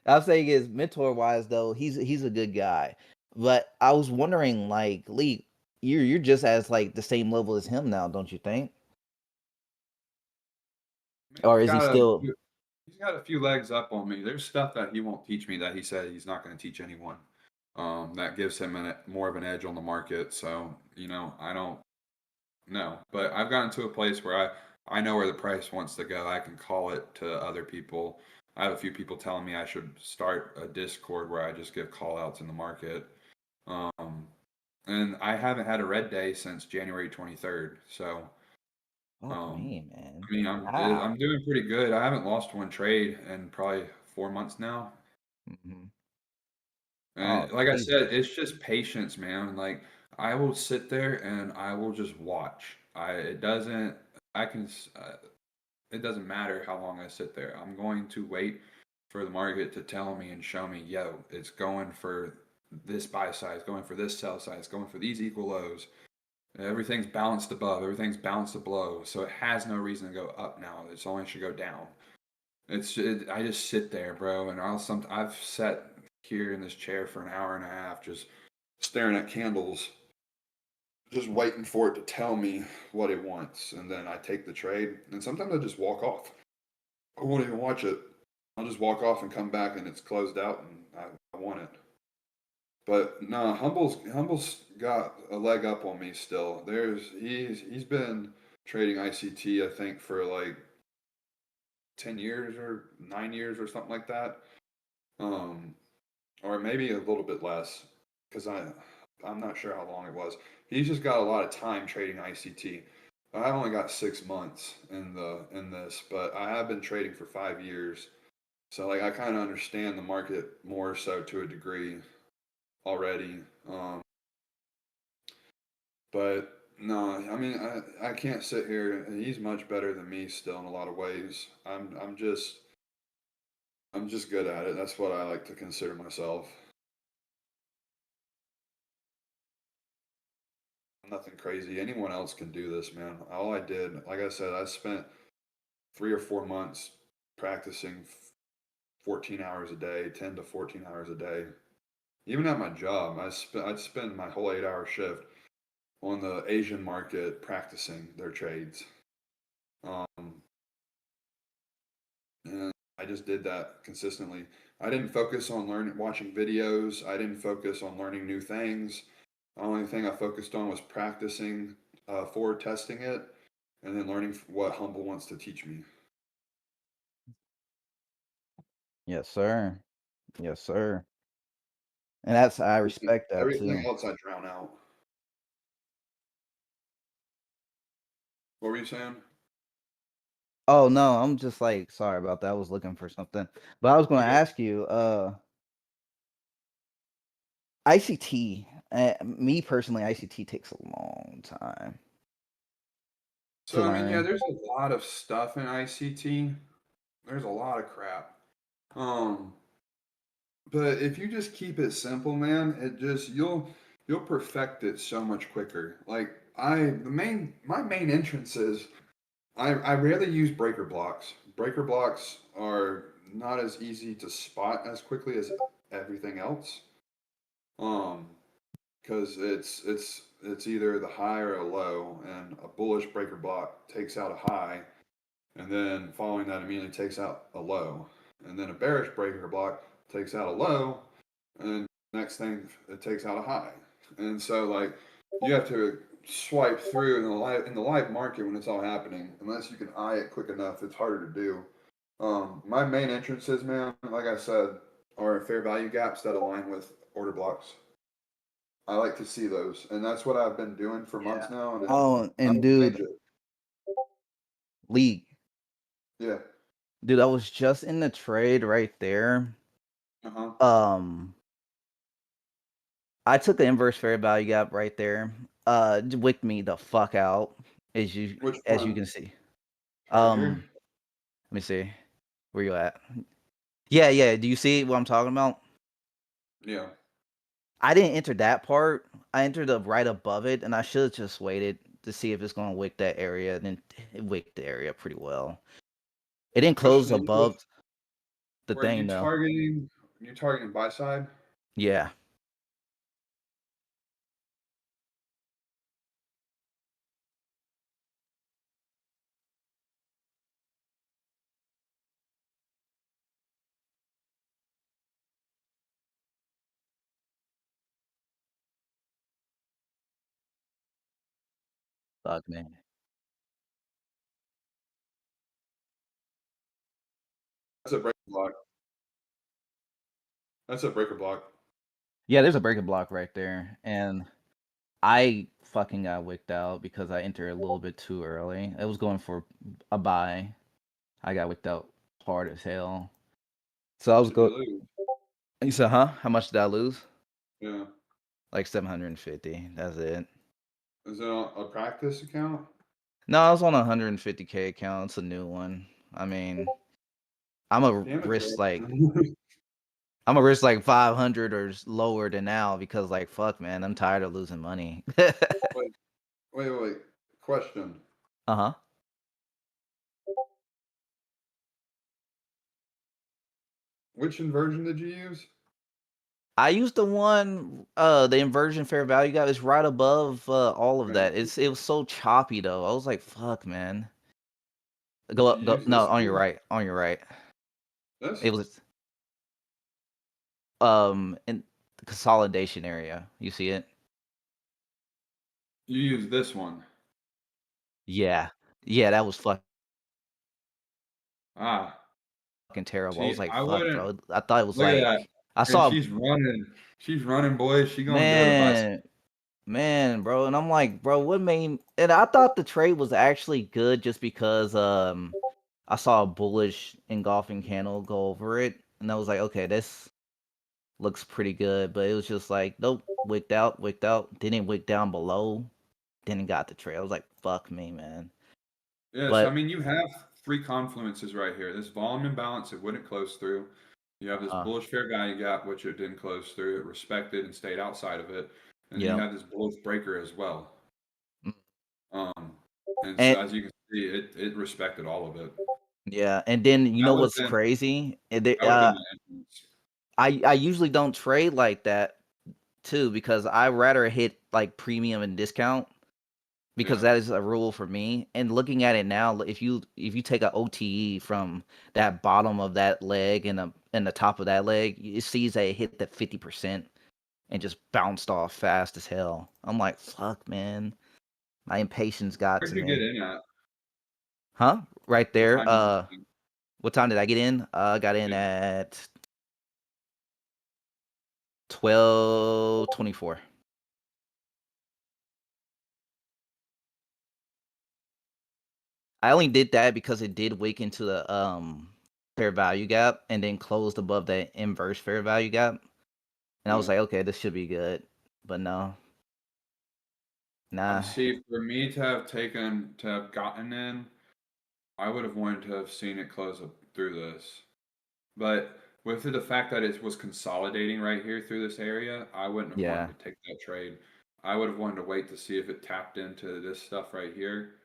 I'm saying is mentor wise though, he's a good guy. But I was wondering, like, Lee, you're just as like the same level as him now, don't you think? I mean, Or is he still he's got a few legs up on me. There's stuff that he won't teach me that he said he's not going to teach anyone. That gives him more of an edge on the market. So I don't know, but I've gotten to a place where I know where the price wants to go. I can call it to other people. I have a few people telling me I should start a Discord where I just give call outs in the market. Um, and I haven't had a red day since January 23rd. So, fuck um, me, man. I mean, I'm Wow. doing pretty good. I haven't lost one trade in probably 4 months now. Hmm. And Oh, like I said, Jesus. it's just patience, man. Like I will sit there and I will just watch. It doesn't. I can. It doesn't matter how long I sit there. I'm going to wait for the market to tell me and show me, yo, it's going for this buy side, it's going for this sell side, it's going for these equal lows. Everything's balanced above, everything's balanced below, so it has no reason to go up now. It's only should go down. I just sit there, bro, and I've sat here in this chair for an hour and a half, just staring at candles, just waiting for it to tell me what it wants, and then I take the trade, and sometimes I just walk off. I won't even watch it. I'll just walk off and come back, and it's closed out, and I won it. But no, Humble's got a leg up on me still. He's been trading ICT, I think, for like 10 years or 9 years or something like that. Um, or maybe a little bit less, because I'm not sure how long it was. He's just got a lot of time trading ICT. I've only got 6 months in this, but I have been trading for 5 years. So like I kind of understand the market more so to a degree already. But No, I mean I can't sit here. He's much better than me still in a lot of ways. I'm just good at it. That's what I like to consider myself. Nothing crazy. Anyone else can do this, man. All I did, like I said, I spent 3 or 4 months practicing 14 hours a day, 10 to 14 hours a day. Even at my job, I'd spend my whole 8 hour shift on the Asian market practicing their trades. Um, and I just did that consistently. I didn't focus on learning, watching videos. I didn't focus on learning new things. The only thing I focused on was practicing forward testing it and then learning what Humble wants to teach me. Yes, sir. Yes, sir. And that's I respect that Everything too. else I drown out. What were you saying? Oh no, I'm just like sorry about that. I was looking for something. But I was You gonna good? ask you, ICT. Me personally, ICT takes a long time to So I mean, yeah, learn. there's a lot of stuff in ICT. There's a lot of crap. Um, but if you just keep it simple, man, it just you'll perfect it so much quicker. Like my main entrance is I rarely use breaker blocks. Breaker blocks are not as easy to spot as quickly as everything else. Um, because it's either the high or a low, and a bullish breaker block takes out a high, and then following that immediately takes out a low, and then a bearish breaker block takes out a low, and then next thing it takes out a high, and so like you have to swipe through in the live market when it's all happening. Unless you can eye it quick enough, it's harder to do. My main entrances, man, like I said, are fair value gaps that align with order blocks. I like to see those, and that's what I've been doing for months now, and Oh, I and don't change dude, it. League. Yeah. Dude, I was just in the trade right there. Uh huh. Um, I took the inverse fair value gap right there. Wicked me the fuck out, as you Which as you one? can see. Right here. Let me see. Where you at? Yeah, yeah. Do you see what I'm talking about? Yeah. I didn't enter that part. I entered the right above it, and I should have just waited to see if it's going to wick that area. And then it wicked the area pretty well. It didn't close Question: above the Were you thing though. targeting? You targeting buy side? Yeah, fuck man. That's a breaker block. That's a breaker block. Yeah, there's a breaking block right there, and I fucking got wicked out because I entered a little bit too early. It was going for a buy. I got wicked out hard as hell. So I was Should you go. lose? You said, huh? How much did I lose? Yeah. Like 750. That's it. Is it a practice account? No, I was on a 150K account. It's a new one. I mean, I'm a Damn it, risk bro. like I'm a risk like 500 or lower than now because like fuck man, I'm tired of losing money. wait, wait. Question: Uh-huh. Which inversion did you use? I used the one the inversion fair value guy is right above all of Right. that. It was so choppy though. I was like fuck man. Go Did you up go use no, this on your one? right. On your right. This? It was in the consolidation area. You see it? You use this one. Yeah. Yeah, that was Ah. fucking terrible. I was See, like, I "Fuck, wouldn't bro." I thought it was look at that. like I And saw she's running, boys. She gonna go to buy. man, man, bro, and I'm like, "Bro, what made?" And I thought the trade was actually good just because I saw a bullish engulfing candle go over it, and I was like, "Okay, this looks pretty good." But it was just like, nope, wicked out, didn't wick down below. then got the trade. I was like, fuck me, man. Yeah, so I But mean, you have three confluences right here. This volume imbalance, it wouldn't close through. You have this bullish fair value gap, which it didn't close through. It respected and stayed outside of it. And then you yeah. have this bullish breaker as well. Mm. Um, and so And as you can see, it respected all of it. yeah, and then you That know would have what's been crazy? that would have been my entrance. I usually don't trade like that too because I rather hit like premium and discount because Yeah. that is a rule for me. And looking at it now, if you take a OTE from that bottom of that leg and the top of that leg, it sees that it hit the 50% and just bounced off fast as hell. I'm like, fuck, man, my impatience got Where'd to you get me. in at? Huh? Right What there. time did you get in? What time did I get in? I got in Yeah. at 12:24. I only did that because it did wick into the fair value gap and then closed above that inverse fair value gap. And I was Yeah. like, okay, this should be good. But no, nah. See, for me to have gotten in, I would have wanted to have seen it close up through this. But with the fact that it was consolidating right here through this area, I wouldn't have Yeah. wanted to take that trade. I would have wanted to wait to see if it tapped into this stuff right here,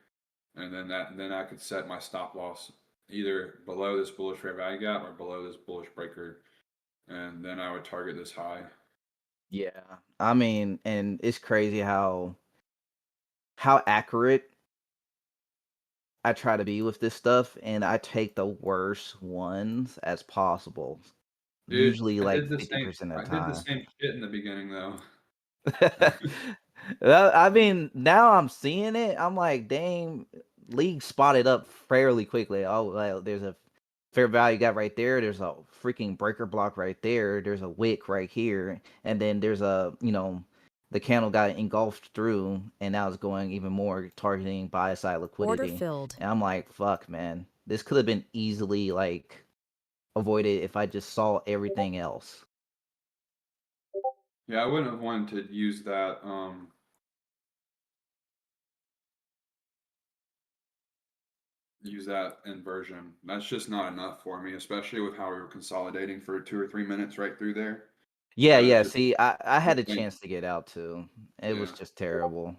and then I could set my stop loss either below this bullish fair value gap or below this bullish breaker, and then I would target this high. Yeah. I mean, and it's crazy how accurate I try to be with this stuff and I take the worst ones as possible. Dude, Usually I like did the same. 50% of I the did the time. same shit in the beginning though. Well, I mean, now I'm seeing it. I'm like, dang, league spotted up fairly quickly. Oh, well, there's a fair value gap right there. There's a freaking breaker block right there. There's a wick right here, and then there's the candle got engulfed through, and now it's going even more targeting buy side Order liquidity. filled. And I'm like, fuck, man, this could have been easily like avoided if I just saw everything else. Yeah, I wouldn't have wanted to use that inversion. That's just not enough for me, especially with how we were consolidating for 2 or 3 minutes right through there. Yeah, It's yeah. just See, I the had a thing. chance to get out too. It was Yeah, just terrible.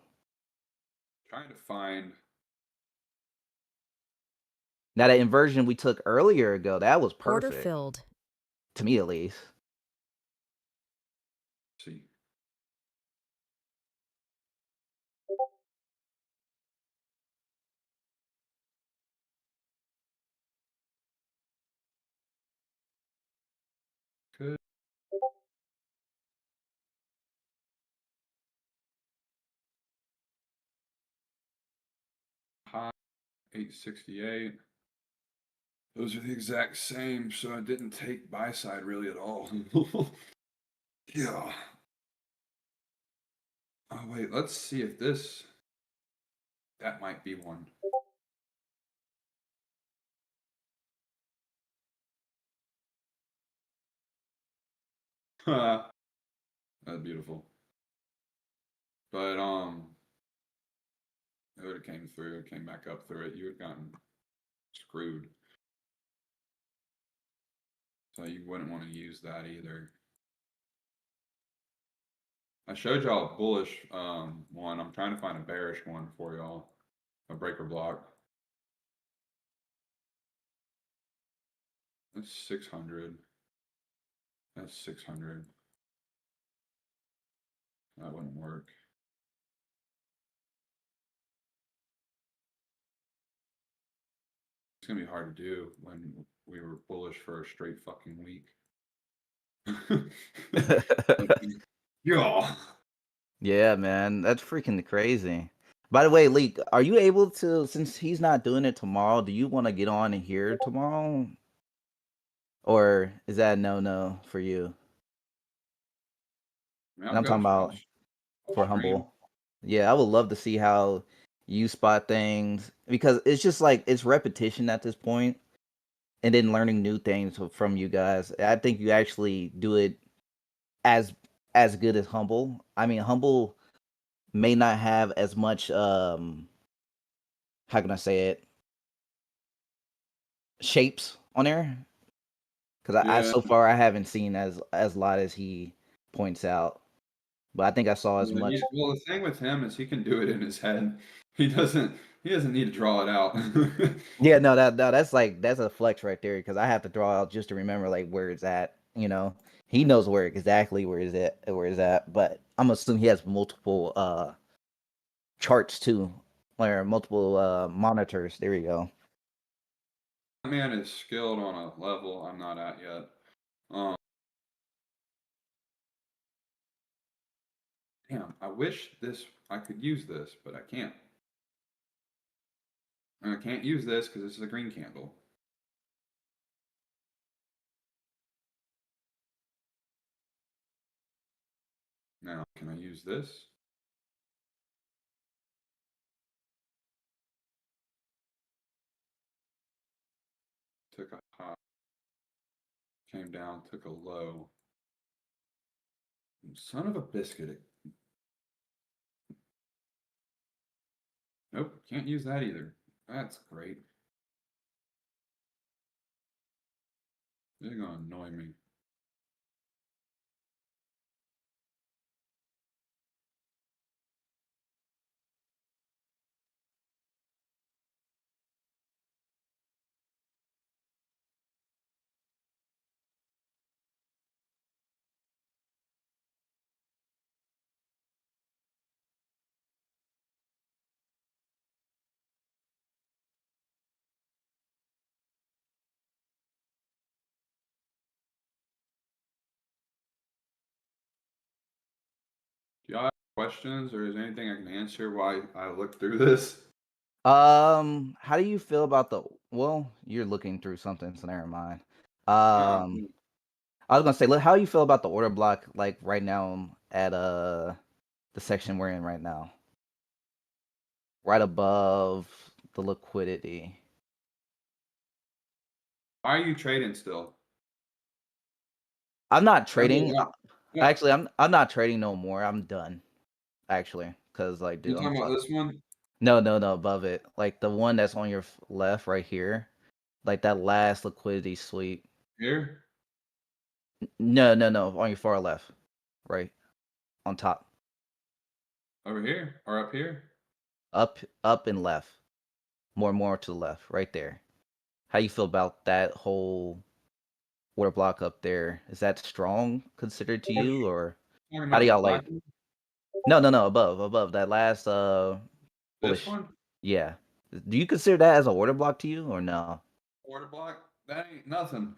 trying to find. Now the inversion we took earlier ago, that was Order perfect filled. to me at least. See, could high 868. Those are the exact same, so I didn't take buy side really at all. Yeah. Oh wait, let's see if that might be one. That's beautiful. But it would have came through, came back up through it. You would have gotten screwed. So you wouldn't want to use that either. I showed y'all a bullish one. I'm trying to find a bearish one for y'all. A breaker block. That's 600. That's 600. That wouldn't work. It's gonna be hard to do when we were bullish for a straight fucking week. Yeah. Yeah, man, that's freaking crazy. By the way, Leak, are you able to, since he's not doing it tomorrow, do you want to get on and here tomorrow? Or is that a no for you? I mean, And I'm talking I'll about for stream. Humble. Yeah, I would love to see how you spot things because it's just like it's repetition at this point and then learning new things from you guys. I think you actually do it as as good as Humble. I mean, Humble may not have as much how can I say it, shapes on there, because I Yeah, so far I haven't seen as lot as he points out, but I think I saw as yeah. much. Well, the thing with him is he can do it in his head. He doesn't. He doesn't need to draw it out. Yeah, no, that's like that's a flex right there because I have to draw out just to remember like where it's at. He knows where exactly where it's at, but I'm assuming he has multiple charts too, or multiple monitors. There you go. Man is skilled on a level I'm not at yet. Um, Damn, I wish I could use this, but I can't. And I can't use this because this is a green candle. Now, can I use this? Took a high, came down, took a low. Son of a biscuit. Nope, can't use that either. That's great. They're gonna annoy me. Do y'all have questions or is there anything I can answer while I look through this? How do you feel about the? Well, you're looking through something, so never mind. Uh, I was gonna say, how do you feel about the order block, like right now at the section we're in right now, right above the liquidity. why are you trading still? I'm not I mean, trading. yeah, Actually, I'm not trading no more. I'm done. Actually, because like, you dude, I'm talking about fuck. this one No, no, no, above it, like the one that's on your left right here, like that last liquidity sweep. here, No, no, no, on your far left, right on top, over here, or up here? up and left, more to the left, right there. How you feel about that whole order block up there? Is that strong considered to you, or Talking how do about the y'all black like? one? No, no, no, above that last This bullish. one? Yeah. Do you consider that as a order block to you or no? Order block? That ain't nothing.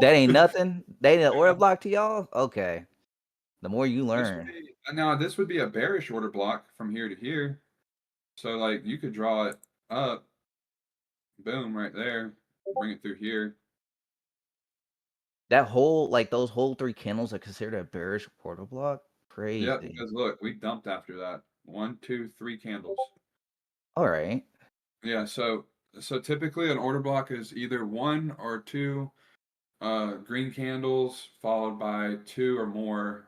That ain't nothing. They ain't an order block to y'all. Okay. The more you This would learn. be now. This would be a bearish order block from here to here. So like you could draw it up, boom, right there, bring it through here. That whole like those whole three candles are considered a bearish order block. Yep, Crazy. because look, we dumped after that. One, two, three candles. All right. Yeah, so typically an order block is either one or two green candles followed by two or more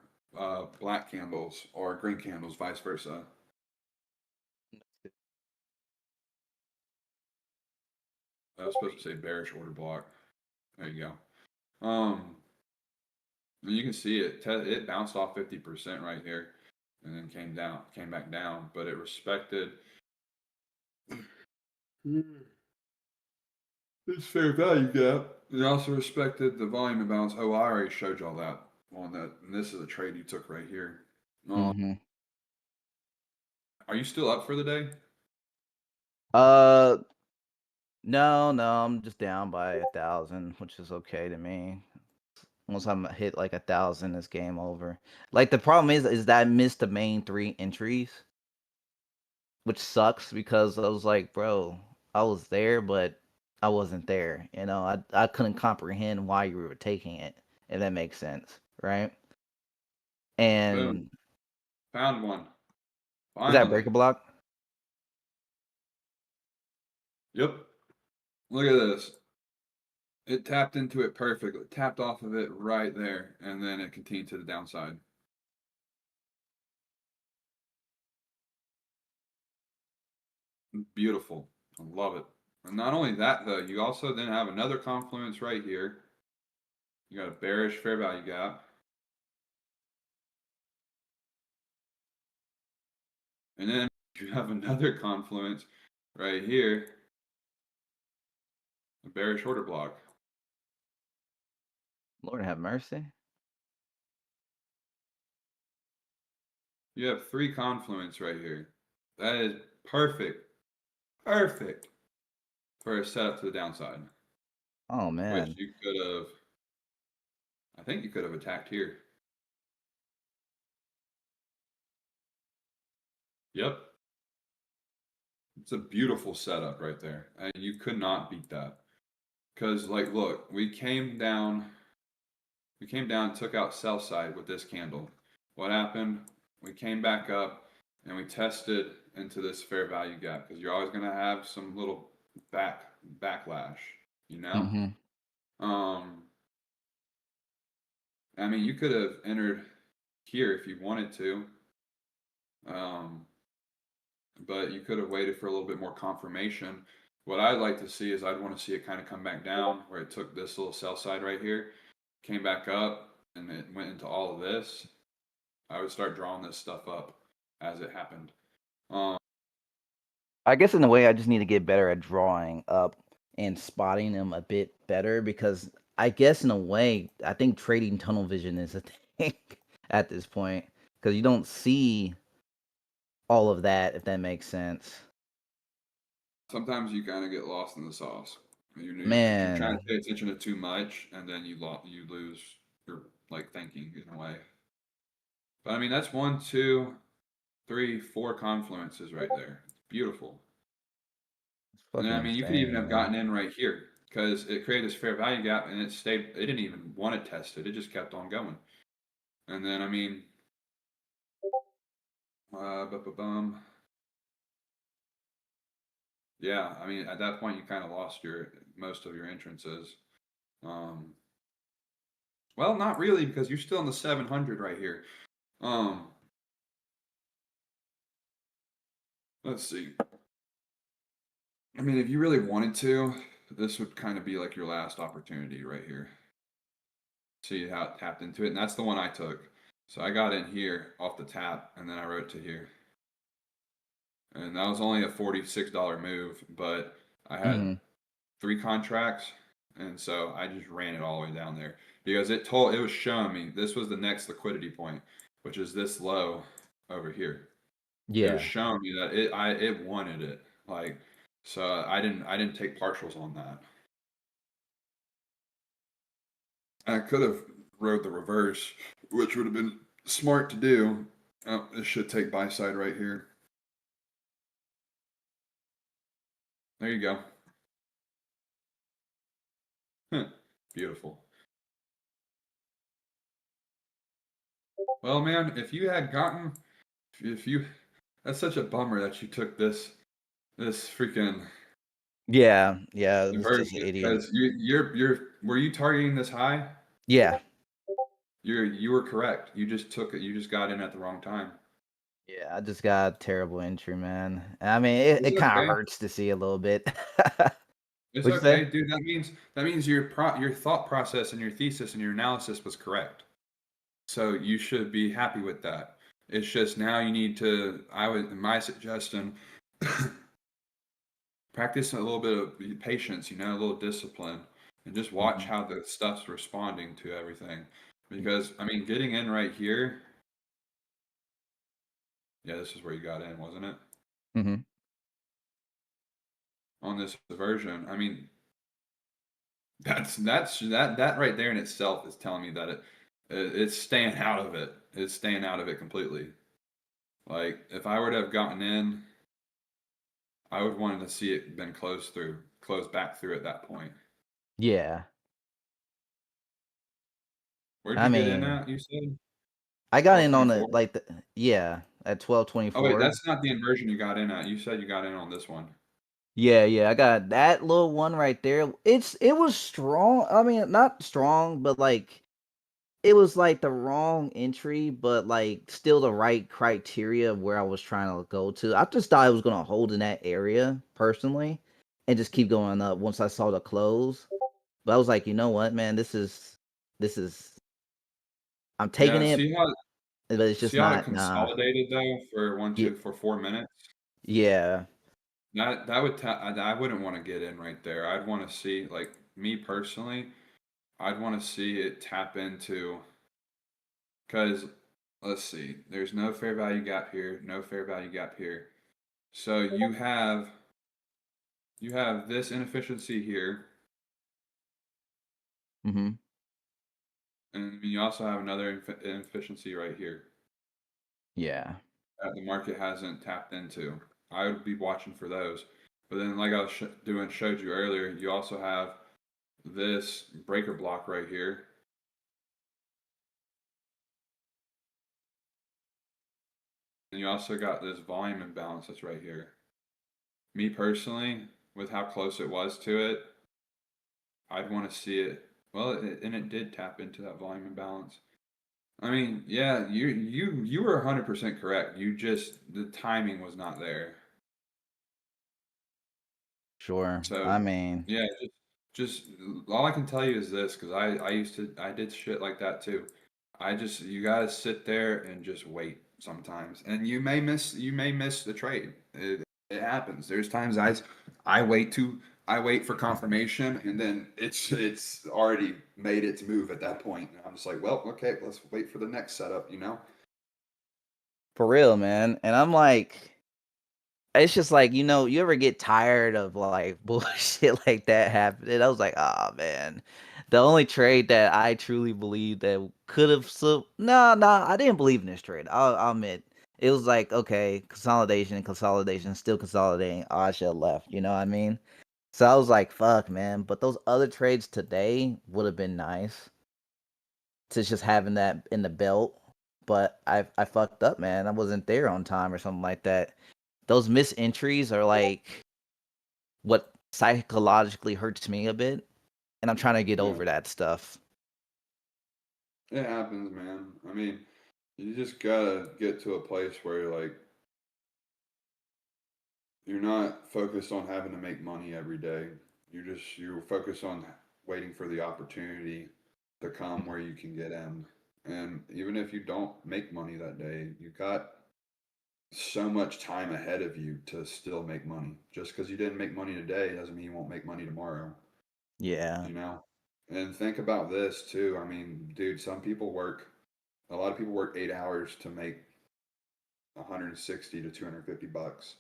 black candles or green candles, vice versa. I was supposed to say bearish order block. There you go. And you can see it bounced off 50% right here, and then came back down, but it respected its fair value gap. It also respected the volume imbalance. Oh, I already showed y'all that on that. And this is a trade you took right here. Mm-hmm. Are you still up for the day? Uh no, no, I'm just down by 1,000, which is okay to me. Once I'm hit like 1,000, it's game over. Like the problem is that I missed the main three entries, which sucks because I was like, bro, I was there, but I wasn't there. I couldn't comprehend why you were taking it, if that makes sense, right? Boom. And Found one. is that Finally. breaker block? Yep. Look at this. It tapped into it perfectly. Tapped off of it right there, and then it continued to the downside. Beautiful. I love it. And not only that, though, you also then have another confluence right here. You got a bearish fair value gap. And then you have another confluence right here, a bearish order block. Lord have mercy. You have three confluence right here. That is perfect, perfect for a setup to the downside, Oh which man. you could have, I think you could have attacked here. Yep. It's a beautiful setup right there. And you could not beat that. Because, like, look, we came down, took out sell side with this candle. What happened? We came back up and we tested into this fair value gap because you're always going to have some little backlash, you know? Mm-hmm. Um, I mean, you could have entered here if you wanted to, um, but you could have waited for a little bit more confirmation. What I'd like to see is I'd want to see it kind of come back down where it took this little sell side right here, came back up, and it went into all of this. I would start drawing this stuff up as it happened. Um, I guess in a way, I just need to get better at drawing up and spotting them a bit better because I guess in a way, I think trading tunnel vision is a thing at this point because you don't see all of that, if that makes sense. Sometimes you kind of get lost in the sauce. You're trying to Man, pay attention to too much, and then you lose your like thinking in a way. But I mean, that's one, two, three, four confluences right there. It's beautiful. it's And then, fucking I mean, you could even insane, have man. gotten in right here because it created this fair value gap and it stayed. It didn't even want to test it. It just kept on going. And then, I mean, bum. Yeah, I mean, at that point, you kind of lost your most of your entrances. Um, well, not really because you're still in the 700 right here. Um, let's see. I mean, if you really wanted to, this would kind of be like your last opportunity right here. See how it tapped into it, and that's the one I took. So I got in here off the tap, and then I wrote to here, and that was only a $46 move, but I had Mm-hmm. three contracts, and so I just ran it all the way down there because it was showing me this was the next liquidity point, which is this low over here. It was Yeah. showing me that it wanted it, like, so I didn't take partials on that. I could have rode the reverse, which would have been smart to do. Oh, this should take buy side right here. There you go. Beautiful. Well, man, if you had gotten, if you, that's such a bummer that you took this freaking Yeah. Yeah. It was just an version idiot. because were you targeting this high? Yeah. You were correct. You just took it. You just got in at the wrong time. Yeah. I just got a terrible entry, man. I mean, it It's kind of okay. hurts to see a little bit. It's What'd you say? okay, dude. That means your thought process and your thesis and your analysis was correct. So you should be happy with that. It's just now you need to. My suggestion, practice a little bit of patience. A little discipline, and just watch Mm-hmm. how the stuff's responding to everything. Because I mean, getting in right here. Yeah, this is where you got in, wasn't it? Mm-hmm. On this version, I mean, that right there in itself is telling me that it's staying out of it. It's staying out of it completely. Like if I were to have gotten in, I would wanted to see it been closed back through at that point. Yeah. Where'd I you get in mean, at? You said I got in on the 1224. like the yeah, at Oh wait, 12:24. that's not the inversion you got in at. You said you got in on this one. Yeah, yeah, I got that little one right there. It was strong. I mean, not strong, but like it was like the wrong entry, but like still the right criteria of where I was trying to go to. I just thought I was gonna hold in that area personally and just keep going up once I saw the close. But I was like, you know what, man, this is I'm taking Yeah, it, but it's just see how it not nah. consolidated though for Yeah, 4 minutes. yeah, That would I wouldn't want to get in right there. I'd want to see, like, me personally, I'd want to see it tap into, because let's see, there's no fair value gap here, no fair value gap here. So you have this inefficiency here, mm-hmm, and you also have another inefficiency right here yeah, that the market hasn't tapped into. I would be watching for those. But then, like I was showed you earlier, you also have this breaker block right here, and you also got this volume imbalance that's right here. Me personally, with how close it was to it, I'd want to see it. Well, and it did tap into that volume imbalance. I mean, yeah, you were 100% correct. You just, the timing was not there. sure. So I mean, yeah, just all I can tell you is this, because I did shit like that too. You gotta sit there and just wait sometimes, and you may miss the trade. It happens. There's times I wait to I wait for confirmation, and then it's already made its move at that point. And I'm just like, well, okay, let's wait for the next setup. You know? for real, man. And I'm like, it's just like, you ever get tired of like bullshit like that happening? I was like, oh man. The only trade that I truly believe that could have no, I didn't believe in this trade. I'll admit. It was like, okay, consolidation, still consolidating. Oh, I should have left, you know what I mean? So I was like, fuck, man. But those other trades today would have been nice to just having that in the belt. But I fucked up, man. I wasn't there on time or something like that. Those missed entries are like what psychologically hurts me a bit, and I'm trying to get Yeah, over that stuff. it happens, man. I mean, you just gotta get to a place where you're not focused on having to make money every day. You're focused on waiting for the opportunity to come where you can get in. And even if you don't make money that day, you got so much time ahead of you to still make money. Just because you didn't make money today doesn't mean you won't make money tomorrow, Yeah. you know? And think about this too. I mean, dude, a lot of people work 8 hours to make 160 to 250 bucks,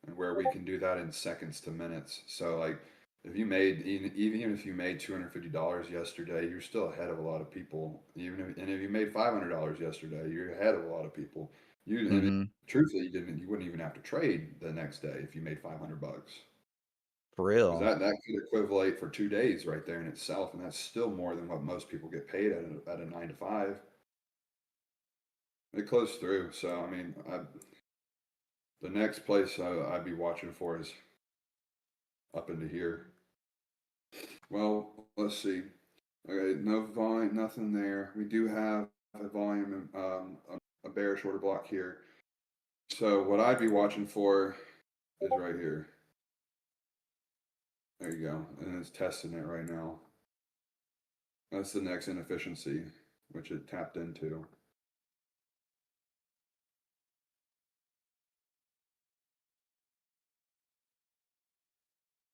and where we can do that in seconds to minutes. So like, if you made even if you made $250 yesterday, you're still ahead of a lot of people. And if you made $500 yesterday, you're ahead of a lot of people. I mean, Mhm. truthfully, you wouldn't even have to trade the next day if you made $500, For because real. that could equivalent for 2 days right there in itself, and that's still more than what most people get paid at a 9 to 5. It closed through, so I mean, the next place I'd be watching for is up into here. Well, let's see. Okay, no volume, nothing there. We do have a volume, a bearish order block here. So what I'd be watching for is right here. There you go, and it's testing it right now. That's the next inefficiency, which it tapped into.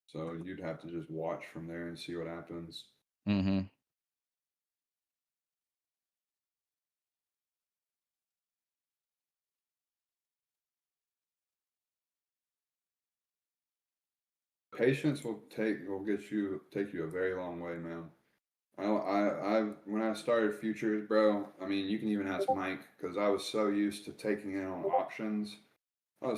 So you'd have to just watch from there and see what happens. Mhm. Patience will take you a very long way, man. When I started futures, bro. I mean, you can even ask Mike, because I was so used to taking it on options. I was